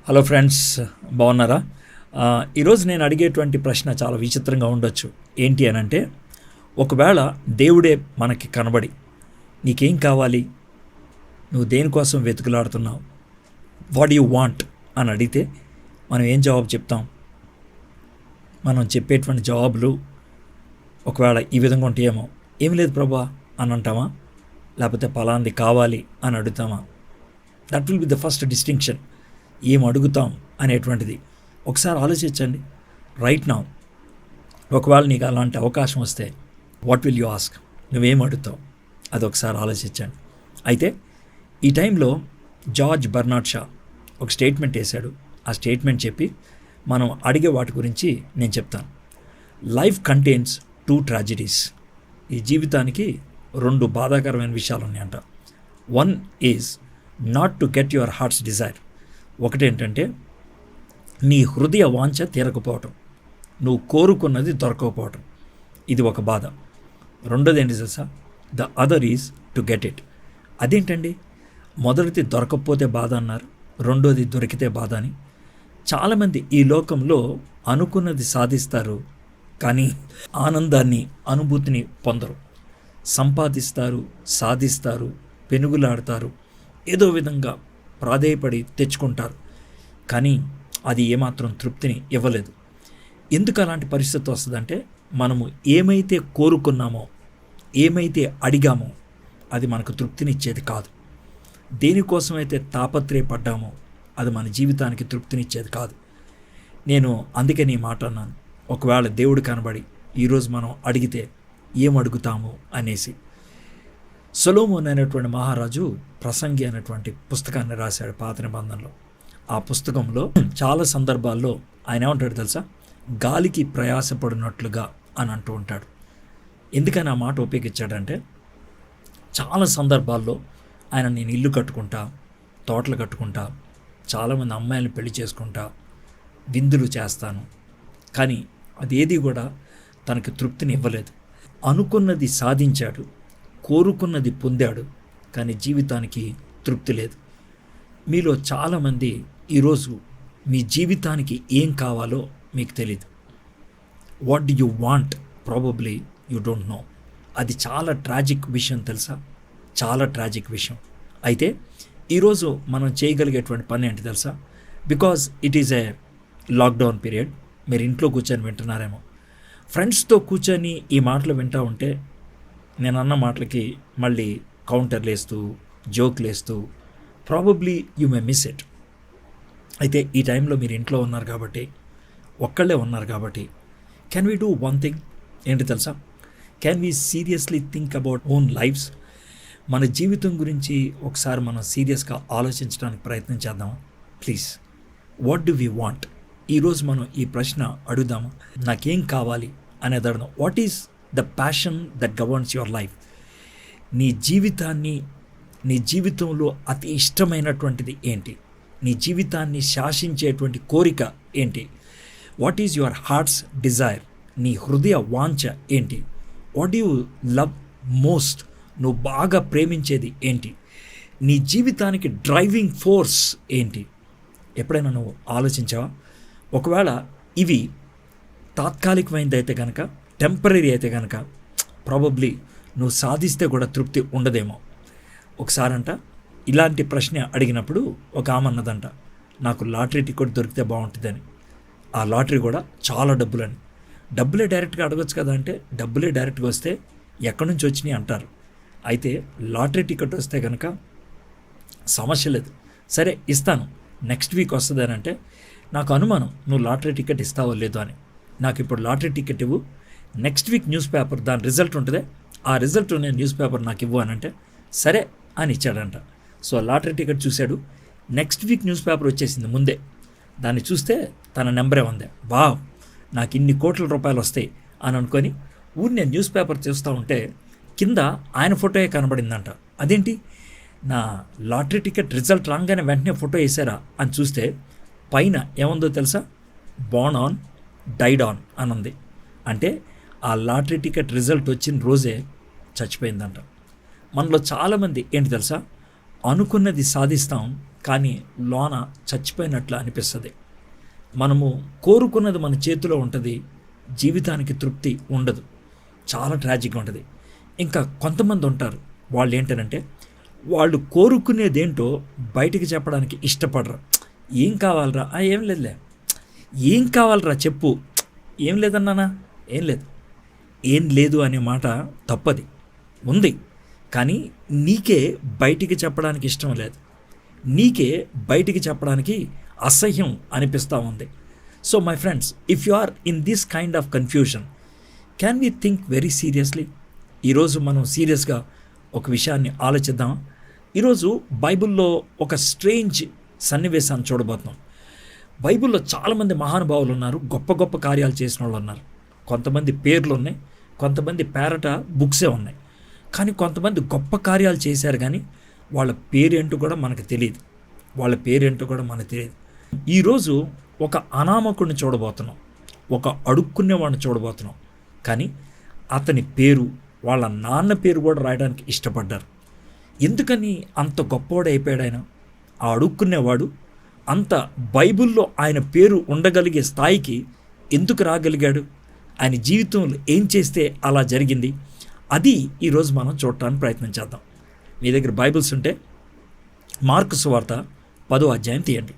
Hello friends, బాగున్నారా? ఈరోజు నేను అడిగేటువంటి ప్రశ్న చాలా విచిత్రంగా ఉండొచ్చు. ఏంటి అని అంటే, ఒకవేళ దేవుడే మనకి కనబడి నీకేం కావాలి, నువ్వు దేనికోసం వెతుకులాడుతున్నావు, వాట్ యు వాంట్ అని అడిగితే మనం ఏం జవాబు చెప్తాం? మనం చెప్పేటువంటి జవాబులు ఒకవేళ ఈ విధంగా ఉంటాయేమో, ఏం లేదు ప్రభా అని అంటామా, లేకపోతే పలాంది కావాలి అని అడుగుతామా? That will be the first distinction. ఏం అడుగుతాం అనేటువంటిది ఒకసారి ఆలోచించండి. రైట్ నౌ ఒకవేళ నీకు అలాంటి అవకాశం వస్తే వాట్ విల్ యూ ఆస్క్? నువ్వేం అడుగుతావు? అది ఒకసారి ఆలోచించండి. అయితే ఈ టైంలో జార్జ్ బెర్నార్డ్ షా ఒక స్టేట్మెంట్ వేశాడు. ఆ స్టేట్మెంట్ చెప్పి మనం అడిగే వాటి గురించి నేను చెప్తాను. Life contains 2 tragedies. ఈ జీవితానికి 2 బాధాకరమైన విషయాలు ఉన్నాయంట. One is not to get your heart's desire. ఒకటేంటంటే నీ హృదయ వాంఛ తీరకపోవటం, నువ్వు కోరుకున్నది దొరకకపోవటం, ఇది ఒక బాధ. రెండోది ఏంటి తెలుసా? The other is to get it. అదేంటండి, మొదటిది దొరకకపోతే బాధ అన్నారు, రెండోది దొరికితే బాధ అని. చాలామంది ఈ లోకంలో అనుకున్నది సాధిస్తారు, కానీ ఆనందాన్ని, అనుభూతిని పొందరు. సంపాదిస్తారు, సాధిస్తారు, పెనుగులాడతారు, ఏదో విధంగా ప్రాధేయపడి తెచ్చుకుంటారు, కానీ అది ఏమాత్రం తృప్తిని ఇవ్వలేదు. ఎందుకు అలాంటి పరిస్థితి వస్తుందంటే, మనము ఏమైతే కోరుకున్నామో, ఏమైతే అడిగామో అది మనకు తృప్తినిచ్చేది కాదు. దేనికోసమైతే తాపత్రయపడ్డామో అది మన జీవితానికి తృప్తినిచ్చేది కాదు. నేను అందుకే నీ మాట అన్నాను, ఒకవేళ దేవుడు కనబడి ఈరోజు మనం అడిగితే ఏం అడుగుతాము అనేసి. సొలొమోన్ అనేటువంటి మహారాజు ప్రసంగి అనేటువంటి పుస్తకాన్ని రాశాడు పాత నిబంధనలో. ఆ పుస్తకంలో చాలా సందర్భాల్లో ఆయన ఏమంటాడు తెలుసా? గాలికి ప్రయాసపడినట్లుగా అని అంటూ ఉంటాడు. ఎందుకని ఆ మాట ఉపయోగించాడంటే, చాలా సందర్భాల్లో ఆయన నేను ఇల్లు కట్టుకుంటా, తోటలు కట్టుకుంటా, చాలామంది అమ్మాయిలను పెళ్లి చేసుకుంటా, విందులు చేస్తాను, కానీ అదేది కూడా తనకు తృప్తిని ఇవ్వలేదు. అనుకున్నది సాధించాడు, కోరుకున్నది పొందాడు, కానీ జీవితానికి తృప్తి లేదు. మీలో చాలామంది ఈరోజు మీ జీవితానికి ఏం కావాలో మీకు తెలీదు. What do you want? Probably you don't know. అది చాలా ట్రాజిక్ విషయం తెలుసా, చాలా ట్రాజిక్ విషయం. అయితే ఈరోజు మనం చేయగలిగేటువంటి పని ఏంటి తెలుసా? Because it is a lockdown period. మీరు ఇంట్లో కూర్చొని వింటున్నారేమో. ఫ్రెండ్స్తో కూర్చొని ఈ మాటలు వింటూ ఉంటే నేను అన్న మాటలకి మళ్ళీ కౌంటర్లు వేస్తూ, జోక్లు వేస్తూ probably you may miss it. అయితే ఈ టైంలో మీరు ఇంట్లో ఉన్నారు కాబట్టి, ఒక్కళ్ళే ఉన్నారు కాబట్టి, can we do one thing? ఏంటి తెలుసా? Can we seriously think about own lives? మన జీవితం గురించి ఒకసారి మనం సీరియస్గా ఆలోచించడానికి ప్రయత్నం చేద్దామా? Please, what do we want? ఈరోజు మనం ఈ ప్రశ్న అడుగుదామా? నాకేం కావాలి అనేది అడుగుదాం. What is the passion that governs your life? నీ జీవితాన్ని, నీ జీవితంలో అతి ఇష్టమైనటువంటిది ఏంటి? నీ జీవితాన్ని శాసించేటువంటి కోరిక ఏంటి? What is your heart's desire? నీ హృదయ వాంఛ ఏంటి? What you love most? నువ్వు బాగా ప్రేమించేది ఏంటి? నీ జీవితానికి డ్రైవింగ్ ఫోర్స్ ఏంటి? ఎప్పుడైనా నువ్వు ఆలోచించావా? ఒకవేళ ఇవి తాత్కాలికమైనది అయితే కనుక, టెంపరీ అయితే కనుక, ప్రాబబ్లీ నువ్వు సాధిస్తే కూడా తృప్తి ఉండదేమో. ఒకసారంట ఇలాంటి ప్రశ్న అడిగినప్పుడు ఒక ఆమె అన్నదంట, నాకు లాటరీ టికెట్ దొరికితే బాగుంటుందని. ఆ లాటరీ కూడా చాలా డబ్బులని. డబ్బులే డైరెక్ట్గా అడగొచ్చు కదా అంటే, డబ్బులే డైరెక్ట్గా వస్తే ఎక్కడి నుంచి వచ్చినాయి అంటారు. అయితే లాటరీ టికెట్ వస్తే కనుక సమస్య లేదు, సరే ఇస్తాను, నెక్స్ట్ వీక్ వస్తుంది అని అంటే, నాకు అనుమానం నువ్వు లాటరీ టికెట్ ఇస్తావో లేదో అని. నాకు ఇప్పుడు లాటరీ టికెట్ ఇవ్వు, నెక్స్ట్ వీక్ న్యూస్ పేపర్ దాని రిజల్ట్ ఉంటుందే, ఆ రిజల్ట్ నేను న్యూస్ పేపర్ నాకు ఇవ్వు అని అంటే, సరే అని ఇచ్చాడంట. సో లాటరీ టికెట్ చూశాడు, నెక్స్ట్ వీక్ న్యూస్ పేపర్ వచ్చేసింది ముందే. దాన్ని చూస్తే తన నెంబరే ఉంది. వావ్, నాకు ఇన్ని కోట్ల రూపాయలు వస్తాయి అని అనుకొని నేను న్యూస్ పేపర్ చూస్తూ ఉంటే కింద ఆయన ఫోటోయే కనబడిందంట. అదేంటి, నా లాటరీ టికెట్ రిజల్ట్ రాగానే వెంటనే ఫోటో వేసారా అని చూస్తే పైన ఏముందో తెలుసా? బోర్న్ ఆన్, డైడ్ ఆన్ అని ఉంది. అంటే ఆ లాటరీ టికెట్ రిజల్ట్ వచ్చిన రోజే చచ్చిపోయిందంట. మనలో చాలామంది ఏంటి తెలుసా? అనుకున్నది సాధిస్తాం, కానీ లోన చచ్చిపోయినట్లు అనిపిస్తుంది. మనము కోరుకున్నది మన చేతిలో ఉంటుంది, జీవితానికి తృప్తి ఉండదు, చాలా ట్రాజిక్గా ఉంటుంది. ఇంకా కొంతమంది ఉంటారు, వాళ్ళు ఏంటంటే వాళ్ళు కోరుకునేదేంటో బయటికి చెప్పడానికి ఇష్టపడరు. ఏం కావాలరా? ఏం లేదులే. ఏం కావాలరా చెప్పు. ఏం లేదన్నానా? ఏం లేదు. ఏం లేదు అనే మాట తప్పది, ఉంది. కానీ నీకే బయటికి చెప్పడానికి ఇష్టం లేదు, నీకే బయటికి చెప్పడానికి అసహ్యం అనిపిస్తూ ఉంది. So my friends, if you are in this kind of confusion, can we think very seriously? ఈరోజు మనం సీరియస్గా ఒక విషయాన్ని ఆలోచిద్దాం. ఈరోజు బైబిల్లో ఒక స్ట్రేంజ్ సన్నివేశాన్ని చూడబోతున్నాం. బైబిల్లో చాలామంది మహానుభావులు ఉన్నారు, గొప్ప గొప్ప కార్యాలు చేసిన వాళ్ళు ఉన్నారు. కొంతమంది పేర్లు ఉన్నాయి, కొంతమంది పేరట బుక్సే ఉన్నాయి. కానీ కొంతమంది గొప్ప కార్యాలు చేశారు, కానీ వాళ్ళ పేరేంటో కూడా మనకు తెలియదు. ఈరోజు ఒక అనామకుడిని చూడబోతున్నాం, ఒక అడుక్కునేవాడిని చూడబోతున్నాం. కానీ అతని పేరు, వాళ్ళ నాన్న పేరు కూడా రాయడానికి ఇష్టపడ్డారు. ఎందుకని అంత గొప్పవాడు అయిపోయాడు ఆయన? ఆ అడుక్కునేవాడు అంత బైబిల్లో ఆయన పేరు ఉండగలిగే స్థాయికి ఎందుకు రాగలిగాడు? ఆయన జీవితంలో ఏం చేస్తే అలా జరిగింది? అది ఈరోజు మనం చూడటానికి ప్రయత్నం చేద్దాం. మీ దగ్గర బైబిల్స్ ఉంటే మార్కు సువార్త 10వ అధ్యాయం తీయండి.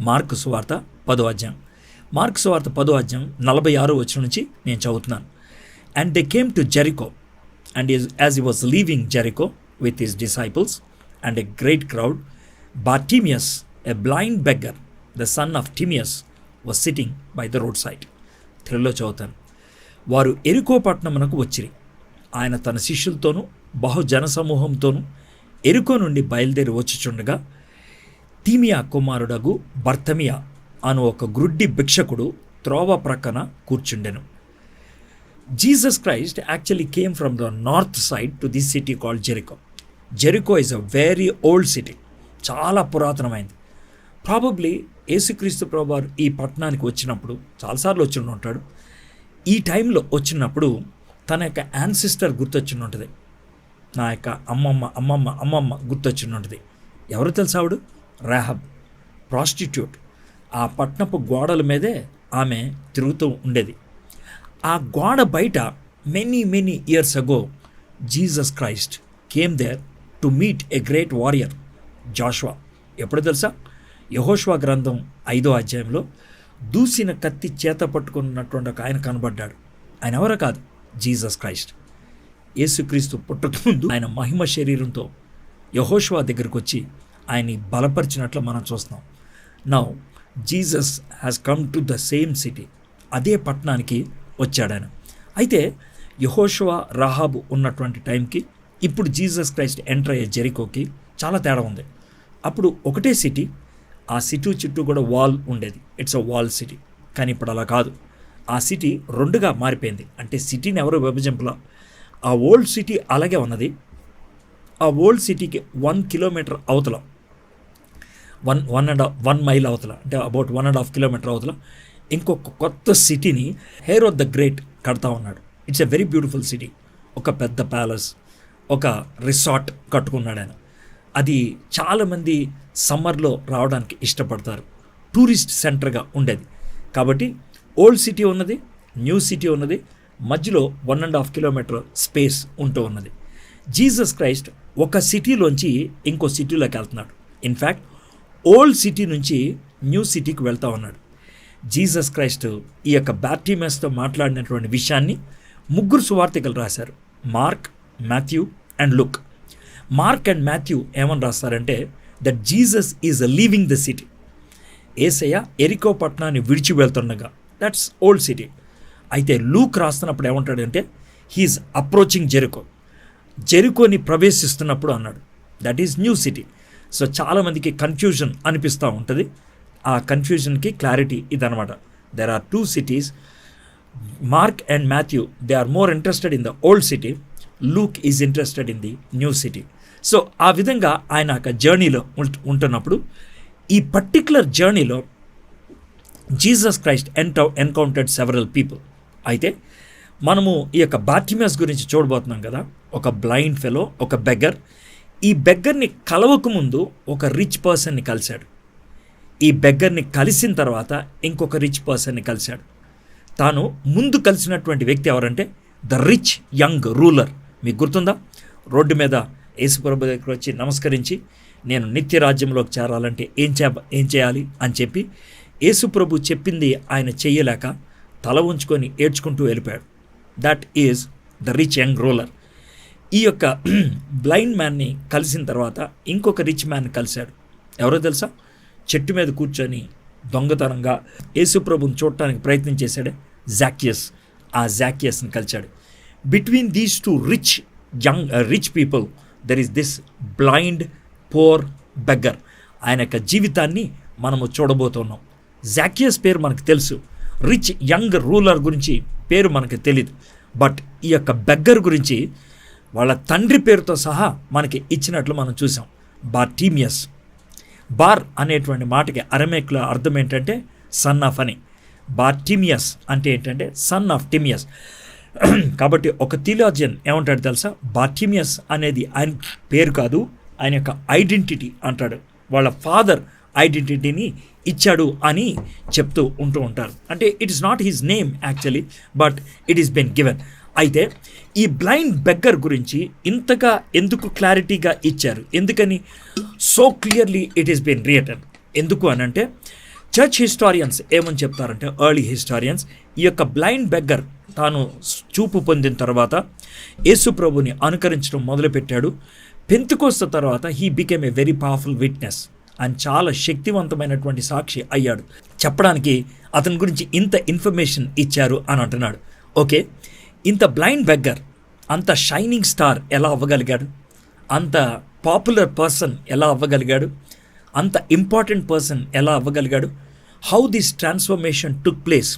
మార్కు సువార్త 10వ అధ్యాయం. మార్కు సువార్త 10వ అధ్యాయం 46వ వచనం నుంచి నేను చదువుతున్నాను. And they came to Jericho, and as he was leaving Jericho with his disciples and a great crowd, Bartimaeus, a blind beggar, the son of Timaeus, was sitting by the roadside. తెలుగులో చదువుతాను. వారు ఎరికో పట్టణమునకు వచ్చిరి. ఆయన తన శిష్యులతోనూ బహుజన సమూహంతోనూ ఎరికో నుండి బయలుదేరి వచ్చుచుండగా, తీమియా కుమారుడగు బర్తమియా అను ఒక గ్రుడ్డి భిక్షకుడు త్రోవ ప్రక్కన కూర్చుండెను. Jesus Christ actually came from the north side to this city called Jericho. Jericho is a very old city. చాలా పురాతనమైంది. ప్రాబబ్లీ యేసుక్రీస్తు ప్రభువారు ఈ పట్టణానికి వచ్చినప్పుడు చాలాసార్లు వచ్చి ఉంటాడు. ఈ టైంలో వచ్చినప్పుడు తన యొక్క యాన్సిస్టర్ గుర్తొచ్చి ఉంటుంది, నా యొక్క అమ్మమ్మ గుర్తొచ్చి ఉంటుంది. ఎవరు తెలుసా ఆవిడ? రాహబ్, ప్రాస్టిట్యూట్. ఆ పట్టణపు గోడల మీదే ఆమె తిరుగుతూ ఉండేది. ఆ గోడ బయట many years ago Jesus Christ came there to meet a great warrior Joshua. ఎప్పుడు తెలుసా? యెహోషువ గ్రంథం 5వ అధ్యాయంలో దూసిన కత్తి చేత పట్టుకున్నటువంటి ఒక ఆయన కనబడ్డాడు. ఆయన ఎవరో కాదు, జీసస్ క్రైస్ట్. యేసుక్రీస్తు పుట్టక ముందు ఆయన మహిమ శరీరంతో యెహోషువ దగ్గరికి వచ్చి ఆయన్ని బలపరిచినట్లు మనం చూస్తున్నాం. Now Jesus has come to the same city. అదే పట్టణానికి వచ్చాడాను. అయితే యెహోషువ, రాహాబు ఉన్నటువంటి టైంకి ఇప్పుడు జీసస్ క్రైస్ట్ ఎంటర్ అయ్యే జెరికోకి చాలా తేడా ఉంది. అప్పుడు ఒకటే సిటీ, ఆ సిటీ చుట్టూ కూడా వాల్ ఉండేది, ఇట్స్ అ వాల్ సిటీ. కానీ ఇప్పుడు అలా కాదు, ఆ సిటీ రెండుగా మారిపోయింది. అంటే సిటీని ఎవరు విభజింపలా, ఆ ఓల్డ్ సిటీ అలాగే ఉన్నది. ఆ ఓల్డ్ సిటీకి 1 కిలోమీటర్ అవతల, 1 మైల్ అవతల, అంటే అబౌట్ 1.5 కిలోమీటర్ అవతల ఇంకొక కొత్త సిటీని హేరోద్ ద గ్రేట్ కడతా ఉన్నాడు. It's a very beautiful city. ఒక పెద్ద ప్యాలెస్, ఒక రిసార్ట్ కట్టుకున్నాడు ఆయన. అది చాలామంది సమ్మర్లో రావడానికి ఇష్టపడతారు, టూరిస్ట్ సెంటర్గా ఉండేది. కాబట్టి ఓల్డ్ సిటీ ఉన్నది, న్యూ సిటీ ఉన్నది, మధ్యలో 1.5 కిలోమీటర్ స్పేస్ ఉంటూ ఉన్నది. జీసస్ క్రైస్ట్ ఒక సిటీలోంచి ఇంకో సిటీలోకి వెళ్తున్నాడు. ఇన్ఫ్యాక్ట్ ఓల్డ్ సిటీ నుంచి న్యూ సిటీకి వెళ్తూ ఉన్నాడు. జీసస్ క్రైస్ట్ ఈ యొక్క బార్టిమేస్తో మాట్లాడినటువంటి విషయాన్ని 3 సువార్తికులు రాశారు, Mark, Matthew and Luke. Mark and Matthew ఏమని రాస్తారంటే that Jesus is leaving the city. యేసయ్య ఎరికో పట్టణాన్ని విడిచి వెళ్తుండగా, దట్స్ ఓల్డ్ సిటీ. అయితే లూక్ రాస్తున్నప్పుడు ఏమంటాడంటే హీఈస్ అప్రోచింగ్ జెరికో. జెరికోని ప్రవేశిస్తున్నప్పుడు అన్నాడు, that is new city. So చాలామందికి కన్ఫ్యూజన్ అనిపిస్తూ ఉంటుంది. ఆ కన్ఫ్యూజన్కి క్లారిటీ ఇదనమాట. There are 2 cities. Mark and Matthew, they are more interested in the old city. Luke is interested in the new city. So ఆ విధంగా ఆయన ఒక జర్నీలో ఉంటున్నప్పుడు, ఈ పర్టిక్యులర్ జర్నీలో Jesus Christ encountered several people. అయితే మనము ఈ యొక్క బార్టిమేస్ గురించి చూడబోతున్నాం కదా, ఒక బ్లైండ్ ఫెలో, ఒక బెగ్గర్. ఈ బెగ్గర్ని కలవకముందు ఒక రిచ్ పర్సన్ని కలిశాడు. ఈ బెగ్గర్ని కలిసిన తర్వాత ఇంకొక రిచ్ పర్సన్ని కలిశాడు. తాను ముందు కలిసినటువంటి వ్యక్తి ఎవరంటే ద రిచ్ యంగ్ రూలర్. మీకు గుర్తుందా? రోడ్డు మీద యేసుప్రభు దగ్గర వచ్చి నమస్కరించి, నేను నిత్య రాజ్యంలోకి చేరాలంటే ఏం చేయాలి అని చెప్పి యేసుప్రభు చెప్పింది ఆయన చెయ్యలేక తల ఉంచుకొని ఏడ్చుకుంటూ వెళ్ళిపోయాడు. That is the rich young ruler. ఈ యొక్క బ్లైండ్ మ్యాన్ని కలిసిన తర్వాత ఇంకొక రిచ్ మ్యాన్ కలిశాడు. ఎవరో తెలుసా? చెట్టు మీద కూర్చొని దొంగతనంగా యేసుప్రభుని చూడటానికి ప్రయత్నం చేశాడే జాకియస్. ఆ జాకియస్ని కలిశాడు. Between these two rich people there is this blind poor beggar. ఆయన యొక్క జీవితాన్ని మనము చూడబోతున్నాం. జాకియస్ పేరు మనకు తెలుసు, రిచ్ యంగ్ రూలర్ గురించి పేరు మనకు తెలీదు. బట్ ఈ యొక్క బెగ్గర్ గురించి వాళ్ళ తండ్రి పేరుతో సహా మనకి ఇచ్చినట్లు మనం చూసాం. బార్టిమియస్. బార్ అనేటువంటి మాటకి అరమేకుల అర్థం ఏంటంటే సన్ ఆఫ్ అని. బార్టిమియస్ అంటే ఏంటంటే సన్ ఆఫ్ టిమియస్. కాబట్టి ఒక థియోలాజియన్ ఏమంటాడు తెలుసా? బార్టిమియస్ అనేది ఆయన పేరు కాదు, ఆయన యొక్క ఐడెంటిటీ అంటాడు. వాళ్ళ ఫాదర్ ఐడెంటిటీని ఇచ్చాడు అని చెప్తూ ఉంటారు. అంటే it is not his name actually, but it is been given. అయితే ఈ బ్లైండ్ బెగ్గర్ గురించి ఇంతగా ఎందుకు క్లారిటీగా ఇచ్చారు? ఎందుకని so clearly it is been written? ఎందుకు అనంటే చర్చ్ హిస్టారియన్స్ ఏమని చెప్తారంటే, ఎర్లీ హిస్టారియన్స్, ఈ యొక్క బ్లైండ్ బెగ్గర్ తాను చూపు పొందిన తర్వాత యేసు ప్రభుని అనుకరించడం మొదలుపెట్టాడు. పెంతెకోస్తు తర్వాత he became a very powerful witness. ఆయన చాలా శక్తివంతమైనటువంటి సాక్షి అయ్యాడు. చెప్పడానికి అతని గురించి ఇంత ఇన్ఫర్మేషన్ ఇచ్చారు అని అంటున్నాడు. ఓకే, ఇంత బ్లైండ్ బెగ్గర్ అంత షైనింగ్ స్టార్ ఎలా అవ్వగలిగాడు? అంత పాపులర్ పర్సన్ ఎలా అవ్వగలిగాడు? అంత ఇంపార్టెంట్ పర్సన్ ఎలా అవ్వగలిగాడు? How this transformation took place?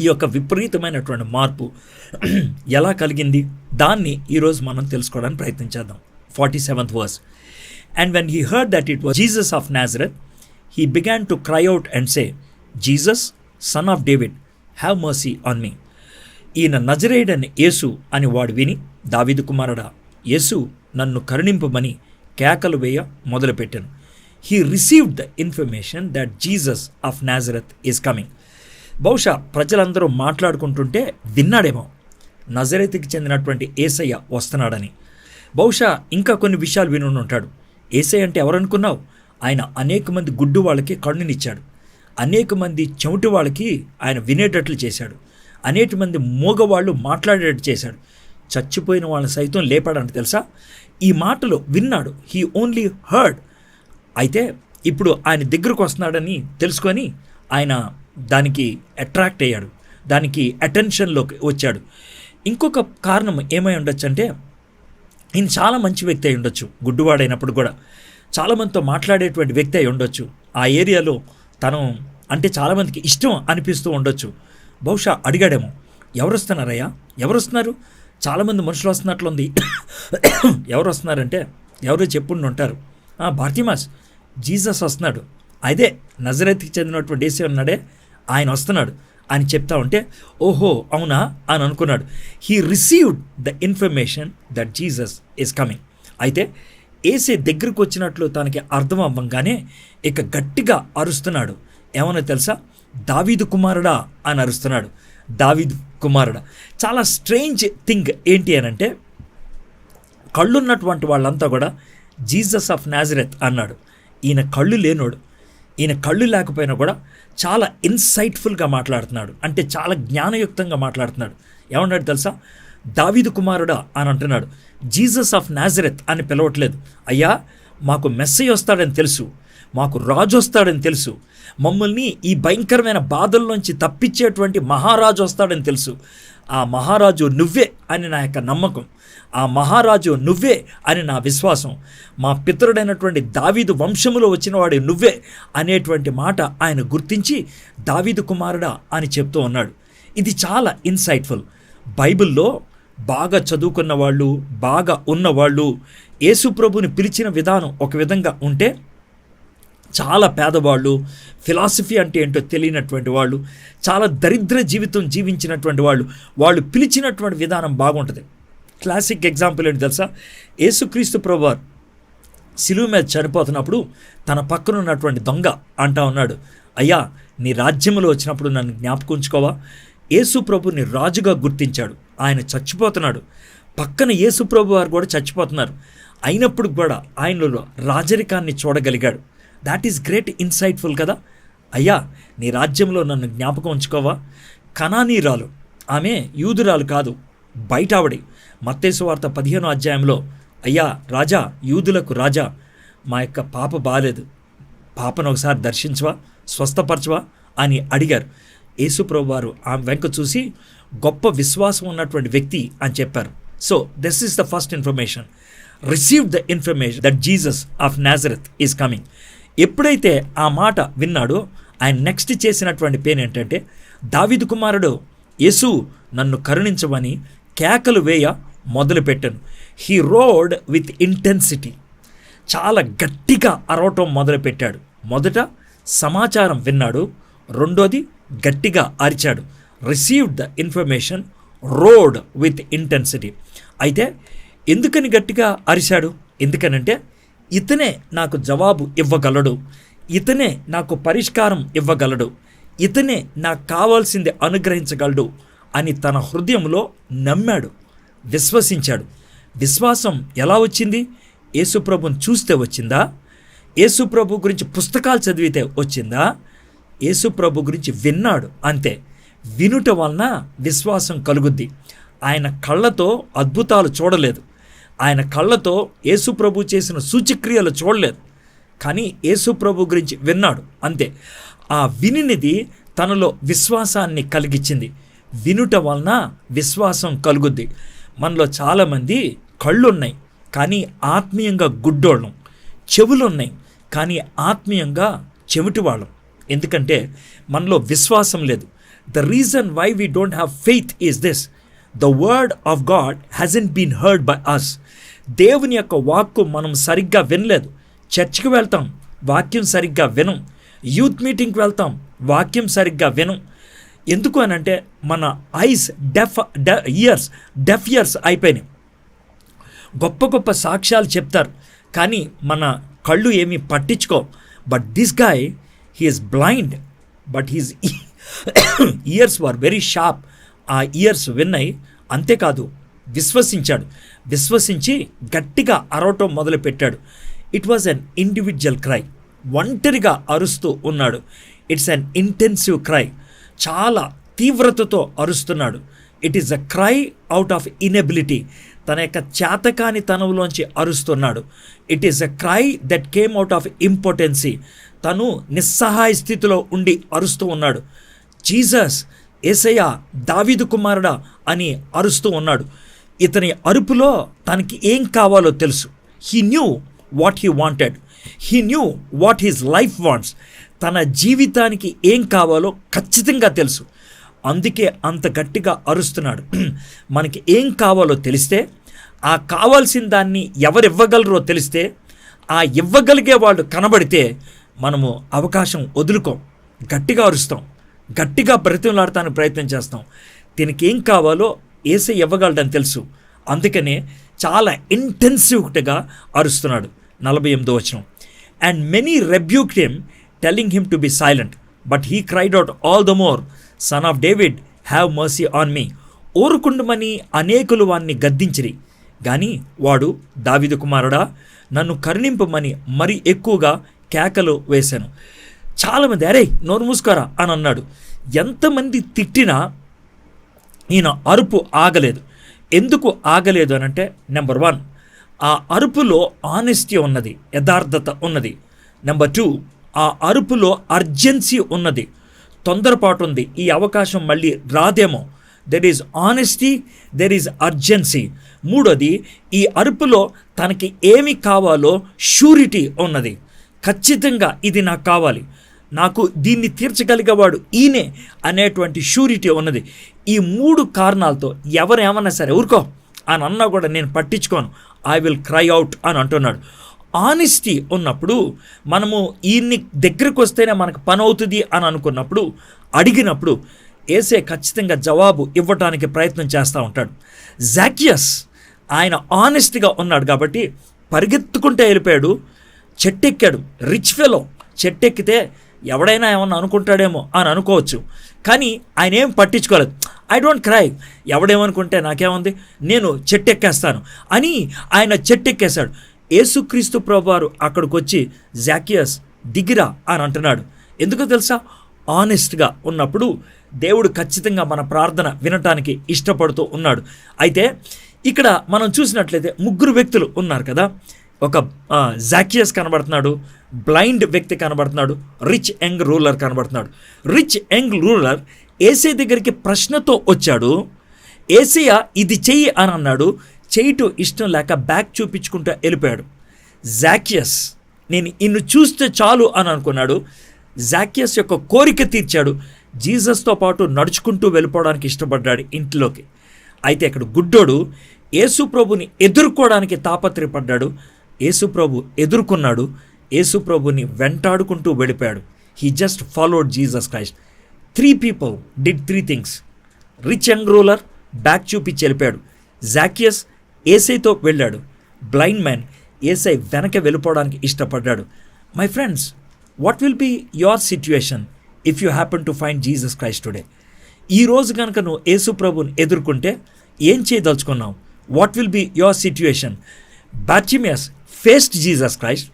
ఈ యొక్క విపరీతమైనటువంటి మార్పు ఎలా కలిగింది? దాన్ని ఈరోజు మనం తెలుసుకోవడానికి ప్రయత్నించేద్దాం. 47th verse. And when he heard that it was Jesus of Nazareth, he began to cry out and say, Jesus, son of David, have mercy on me. ఈయన నజరేయుడైన యేసు అని వాడు విని, దావీదు కుమారుడా యేసు నన్ను కరుణింపమని కేకలు వేయ మొదలుపెట్టాను. He received the information that Jesus of నాజరత్ is coming. బహుశా ప్రజలందరూ మాట్లాడుకుంటుంటే విన్నాడేమో నజరేతుకి చెందినటువంటి యేసయ్య వస్తున్నాడని. బహుశా ఇంకా కొన్ని విషయాలు విని ఉంటాడు. యేసయ్య అంటే ఎవరనుకున్నావు? ఆయన అనేక మంది గుడ్డు వాళ్ళకి కన్నునిచ్చాడు, అనేక మంది చెవిటి వాళ్ళకి ఆయన వినేటట్లు చేశాడు, అనేక మంది మూగవాళ్ళు మాట్లాడేటట్టు చేశాడు, చచ్చిపోయిన వాళ్ళని సైతం లేపాడంట. తెలుసా? ఈ మాటలు విన్నాడు. He only heard. అయితే ఇప్పుడు ఆయన దగ్గరకు వస్తున్నాడని తెలుసుకొని ఆయన దానికి అట్రాక్ట్ అయ్యాడు, దానికి అటెన్షన్లోకి వచ్చాడు. ఇంకొక కారణం ఏమై ఉండొచ్చు అంటే, ఈయన చాలా మంచి వ్యక్తి అయి ఉండొచ్చు. గుడ్డివాడైనప్పుడు కూడా చాలామందితో మాట్లాడేటువంటి వ్యక్తి అయి ఉండొచ్చు. ఆ ఏరియాలో తను అంటే చాలామందికి ఇష్టం అనిపిస్తూ ఉండొచ్చు. బహుశా అడిగాడేమో, ఎవరు వస్తున్నారయ్యా, ఎవరు వస్తున్నారు? చాలామంది మనుషులు వస్తున్నట్లుంది. ఎవరు వస్తున్నారంటే ఎవరో చెప్పుండి ఉంటారు, బార్తిమాస్, జీసస్ వస్తున్నాడు, అదే నజరేతుకి చెందినటువంటి యేసే ఉన్నాడే ఆయన వస్తున్నాడు అని చెప్తా ఉంటే, ఓహో అవునా అని అనుకున్నాడు. He received the information that Jesus is coming. అయితే యేసే దగ్గరకు వచ్చినట్లు తనకి అర్థం అవ్వంగానే ఇక గట్టిగా అరుస్తున్నాడు. ఏమన్నా తెలుసా? దావీదు కుమారుడా అని అరుస్తున్నాడు. దావీదు కుమారుడా. చాలా స్ట్రేంజ్ థింగ్ ఏంటి అని అంటే, కళ్ళున్నటువంటి వాళ్ళంతా కూడా జీసస్ ఆఫ్ నాజరెత్ అన్నాడు. ఈయన కళ్ళు లేనోడు. ఈయన కళ్ళు లేకపోయినా కూడా చాలా ఇన్సైట్ఫుల్గా మాట్లాడుతున్నాడు, అంటే చాలా జ్ఞానయుక్తంగా మాట్లాడుతున్నాడు. ఏమన్నాడు తెలుసా? దావీదు కుమారుడా అని అంటున్నాడు. జీసస్ ఆఫ్ నాజరెత్ అని పిలవట్లేదు. అయ్యా, మాకు మెస్సయ్య వస్తాడని తెలుసు, మాకు రాజు వస్తాడని తెలుసు, మమ్మల్ని ఈ భయంకరమైన బాధల్లోంచి తప్పించేటువంటి మహారాజు వస్తాడని తెలుసు. ఆ మహారాజు నువ్వే అని నా యొక్క నమ్మకం, ఆ మహారాజు నువ్వే అని నా విశ్వాసం, మా పితరుడైనటువంటి దావీదు వంశములో వచ్చినవాడు నువ్వే అనేటువంటి మాట ఆయన గుర్తించి దావీదు కుమారుడా అని చెప్తూ ఉన్నాడు. ఇది చాలా ఇన్సైట్ఫుల్. బైబిల్లో బాగా చదువుకున్న వాళ్ళు, బాగా ఉన్నవాళ్ళు యేసు ప్రభుని పిలిచిన విధానం ఒక విధంగా ఉంటే, చాలా పేదవాళ్ళు, ఫిలాసఫీ అంటే ఏంటో తెలియనటువంటి వాళ్ళు, చాలా దరిద్ర జీవితం జీవించినటువంటి వాళ్ళు పిలిచినటువంటి విధానం బాగుంటుంది. క్లాసిక్ ఎగ్జాంపుల్ ఏంటి తెలుసా? యేసుక్రీస్తు ప్రభువారు శిలువ మీద చనిపోతున్నప్పుడు తన పక్కన ఉన్నటువంటి దొంగ అంటా ఉన్నాడు, అయ్యా నీ రాజ్యంలో వచ్చినప్పుడు నన్ను జ్ఞాపకం ఉంచుకోవా? యేసు ప్రభుని రాజుగా గుర్తించాడు. ఆయన చచ్చిపోతున్నాడు, పక్కన యేసు ప్రభు వారు కూడా చచ్చిపోతున్నారు. అయినప్పుడు కూడా ఆయనలో రాజరికాన్ని చూడగలిగాడు. దాట్ ఈస్ గ్రేట్ ఇన్సైట్ఫుల్ కదా. అయ్యా నీ రాజ్యంలో నన్ను జ్ఞాపకం ఉంచుకోవా? కనానీరాలు, ఆమె యూదురాలు కాదు, బయట ఆవిడ. మత్తయి సువార్త 15వ అధ్యాయంలో, అయ్యా రాజా, యూదులకు రాజా, మా యొక్క పాప బాలేదు, పాపను ఒకసారి దర్శించవా, స్వస్థపరచవా అని అడిగారు. యేసు ప్రభు వారు ఆమె వెంక చూసి గొప్ప విశ్వాసం ఉన్నటువంటి వ్యక్తి అని చెప్పారు. So this is the first information. Receive the information that Jesus of Nazareth is coming. ఎప్పుడైతే ఆ మాట విన్నాడో ఆయన నెక్స్ట్ చేసినటువంటి పేరు ఏంటంటే, దావీదు కుమారుడు యేసు నన్ను కరుణించమని కేకలు వేయ మొదలుపెట్టాను. He wrote with intensity. చాలా గట్టిగా అరవటం మొదలుపెట్టాడు. మొదట సమాచారం విన్నాడు, రెండోది గట్టిగా అరిచాడు. Received the information, road with intensity. అయితే ఎందుకని గట్టిగా అరిచాడు? ఎందుకనంటే ఇతనే నాకు జవాబు ఇవ్వగలడు, ఇతనే నాకు పరిష్కారం ఇవ్వగలడు, ఇతనే నాకు కావాల్సింది అనుగ్రహించగలడు అని తన హృదయంలో నమ్మాడు, విశ్వసించాడు. విశ్వాసం ఎలా వచ్చింది? యేసుప్రభుని చూస్తే వచ్చిందా? యేసుప్రభు గురించి పుస్తకాలు చదివితే వచ్చిందా? యేసుప్రభు గురించి విన్నాడు, అంతే. వినుట వలన విశ్వాసం కలుగుద్ది. ఆయన కళ్ళతో అద్భుతాలు చూడలేదు, ఆయన కళ్ళతో యేసుప్రభు చేసిన సూచక్రియలు చూడలేదు, కానీ యేసుప్రభు గురించి విన్నాడు, అంతే. ఆ వినినిది తనలో విశ్వాసాన్ని కలిగించింది. వినుట వలన విశ్వాసం కలుగుద్ది. మనలో చాలామంది కళ్ళున్నాయి కానీ ఆత్మీయంగా గుడ్డోళ్ళం, చెవులున్నాయి కానీ ఆత్మీయంగా చెవిటివాళ్ళం. ఎందుకంటే మనలో విశ్వాసం లేదు. The reason why we don't have faith is this: the word of God hasn't been heard by us. దేవుని యొక్క వాక్కు మనం సరిగ్గా వినలేదు. చర్చికి వెళ్తాం, వాక్యం సరిగ్గా వినం. యూత్ మీటింగ్కి వెళ్తాం, వాక్యం సరిగ్గా వినం. ఎందుకు అనంటే మన ఐస్ డెఫ్ ఇయర్స్ అయిపోయినాయి. గొప్ప గొప్ప సాక్ష్యాలు చెప్తారు కానీ మన కళ్ళు ఏమీ పట్టించుకో. But this guy, he is blind but his ears were very sharp. ఆ ఇయర్స్ విన్నాయి. అంతేకాదు విశ్వసించాడు. విశ్వసించి గట్టిగా అరవటం మొదలుపెట్టాడు. It was an individual cry. ఒంటరిగా అరుస్తూ ఉన్నాడు. It's an intensive cry. చాలా తీవ్రతతో అరుస్తున్నాడు. It is a cry out of inability. తన యొక్క చేతకాని తనవులోంచి అరుస్తున్నాడు. It is a cry that came out of importancy. తను నిస్సహాయ స్థితిలో ఉండి అరుస్తూ ఉన్నాడు. జీసస్, యేసయ్య, దావీదు కుమారుడా అని అరుస్తూ ఉన్నాడు. ఇతని అరుపులో తనకి ఏం కావాలో తెలుసు. He knew what he wanted. He knew what his life wants. తన జీవితానికి ఏం కావాలో ఖచ్చితంగా తెలుసు. అందుకే అంత గట్టిగా అరుస్తున్నాడు. మనకి ఏం కావాలో తెలిస్తే, ఆ కావాల్సిన దాన్ని ఎవరు ఇవ్వగలరో తెలిస్తే, ఆ ఇవ్వగలిగే వాళ్ళు కనబడితే మనము అవకాశం వదులుకోం. గట్టిగా అరుస్తాం, గట్టిగా బ్రతిమలాడటానికి ప్రయత్నం చేస్తాం. దీనికి ఏం కావాలో యేసయ్య ఇవ్వగలడని తెలుసు. అందుకనే చాలా ఇంటెన్సివ్గా అరుస్తున్నాడు. 48వ వచనం. And many rebuked him, telling him to be silent, but he cried out all the more, son of David, have mercy on me. ఊరుకుండమని అనేకులు వాణ్ణి గద్దించిరి, కానీ వాడు, దావీదు కుమారుడా, నన్ను కరుణింపమని మరి ఎక్కువగా కేకలు వేశాను. చాలామంది అరే నోరు మూసుకోరా అని అన్నాడు. ఎంతమంది తిట్టినా ఈయన అరుపు ఆగలేదు. ఎందుకు ఆగలేదు అనంటే, నెంబర్ 1, ఆ అరుపులో ఆనెస్టీ ఉన్నది, యథార్థత ఉన్నది. నెంబర్ 2, ఆ అరుపులో అర్జెన్సీ ఉన్నది, తొందరపాటు ఉంది, ఈ అవకాశం మళ్ళీ రాదేమో. There is honesty, there is urgency. మూడోది, ఈ అరుపులో తనకి ఏమి కావాలో షూరిటీ ఉన్నది. ఖచ్చితంగా ఇది నాకు కావాలి, నాకు దీన్ని తీర్చగలిగేవాడు ఈయనే అనేటువంటి షూరిటీ ఉన్నది. ఈ 3 కారణాలతో ఎవరేమన్నా సరే ఊరుకో అని అన్నా కూడా నేను పట్టించుకోను, ఐ విల్ క్రై అవుట్ అని అంటున్నాడు. ఆనెస్టీ ఉన్నప్పుడు, మనము ఈయన్ని దగ్గరికి వస్తేనే మనకు పని అవుతుంది అని అనుకున్నప్పుడు, అడిగినప్పుడు యేసే ఖచ్చితంగా జవాబు ఇవ్వటానికి ప్రయత్నం చేస్తూ ఉంటాడు. జాకియస్ ఆయన ఆనెస్ట్గా ఉన్నాడు కాబట్టి పరిగెత్తుకుంటే వెళ్ళిపోయాడు. చెట్టెక్కాడు. రిచ్ ఫెలో చెట్టెక్కితే ఎవడైనా ఏమన్నా అనుకుంటాడేమో అని అనుకోవచ్చు, కానీ ఆయన ఏం పట్టించుకోలేదు. ఐ డోంట్ క్రై, ఎవడేమనుకుంటే నాకేముంది, నేను చెట్టెక్కేస్తాను అని ఆయన చెట్టెక్కేశాడు. యేసుక్రీస్తు ప్రభువారు అక్కడికి వచ్చి జాకియస్ దిగిరా అని అంటున్నాడు. ఎందుకో తెలుసా? ఆనెస్ట్గా ఉన్నప్పుడు దేవుడు ఖచ్చితంగా మన ప్రార్థన వినటానికి ఇష్టపడుతూ ఉన్నాడు. అయితే ఇక్కడ మనం చూసినట్లయితే 3 వ్యక్తులు ఉన్నారు కదా. ఒక జాకియస్ కనబడుతున్నాడు, బ్లైండ్ వ్యక్తి కనబడుతున్నాడు, రిచ్ యంగ్ రూలర్ కనబడుతున్నాడు. రిచ్ యంగ్ రూలర్ ఏసై దగ్గరికి ప్రశ్నతో వచ్చాడు. ఏసయ్య ఇది చెయ్యి అని అన్నాడు. చేయటం ఇష్టం లేక బ్యాక్ చూపించుకుంటూ వెళ్ళిపోయాడు. జాకియస్ నేను ఇన్ను చూస్తే చాలు అని అనుకున్నాడు. జాకియస్ యొక్క కోరిక తీర్చాడు. జీసస్తో పాటు నడుచుకుంటూ వెళ్ళిపోవడానికి ఇష్టపడ్డాడు ఇంట్లోకి. అయితే ఇక్కడ గుడ్డోడు యేసు ప్రభుని ఎదుర్కోవడానికి తాపత్రయపడ్డాడు. యేసు ప్రభు ఎదుర్కొన్నాడు. యేసు ప్రభుని వెంటాడుకుంటూ వెళ్ళిపోయాడు. He just followed Jesus Christ. 3 people did 3 things. Rich young ruler back చూపించి వెళ్ళిపోయాడు. జాకియస్ ఏసైతో వెళ్ళాడు. బ్లైండ్ మ్యాన్ ఏసై వెనక వెళ్ళిపోవడానికి ఇష్టపడ్డాడు. My friends, what will be your situation if you happen to find Jesus Christ today? ఈరోజు కనుక నువ్వు యేసు ప్రభుని ఎదుర్కొంటే ఏం చేయదలుచుకున్నావు? What will be your situation? Bartimaeus faced Jesus Christ.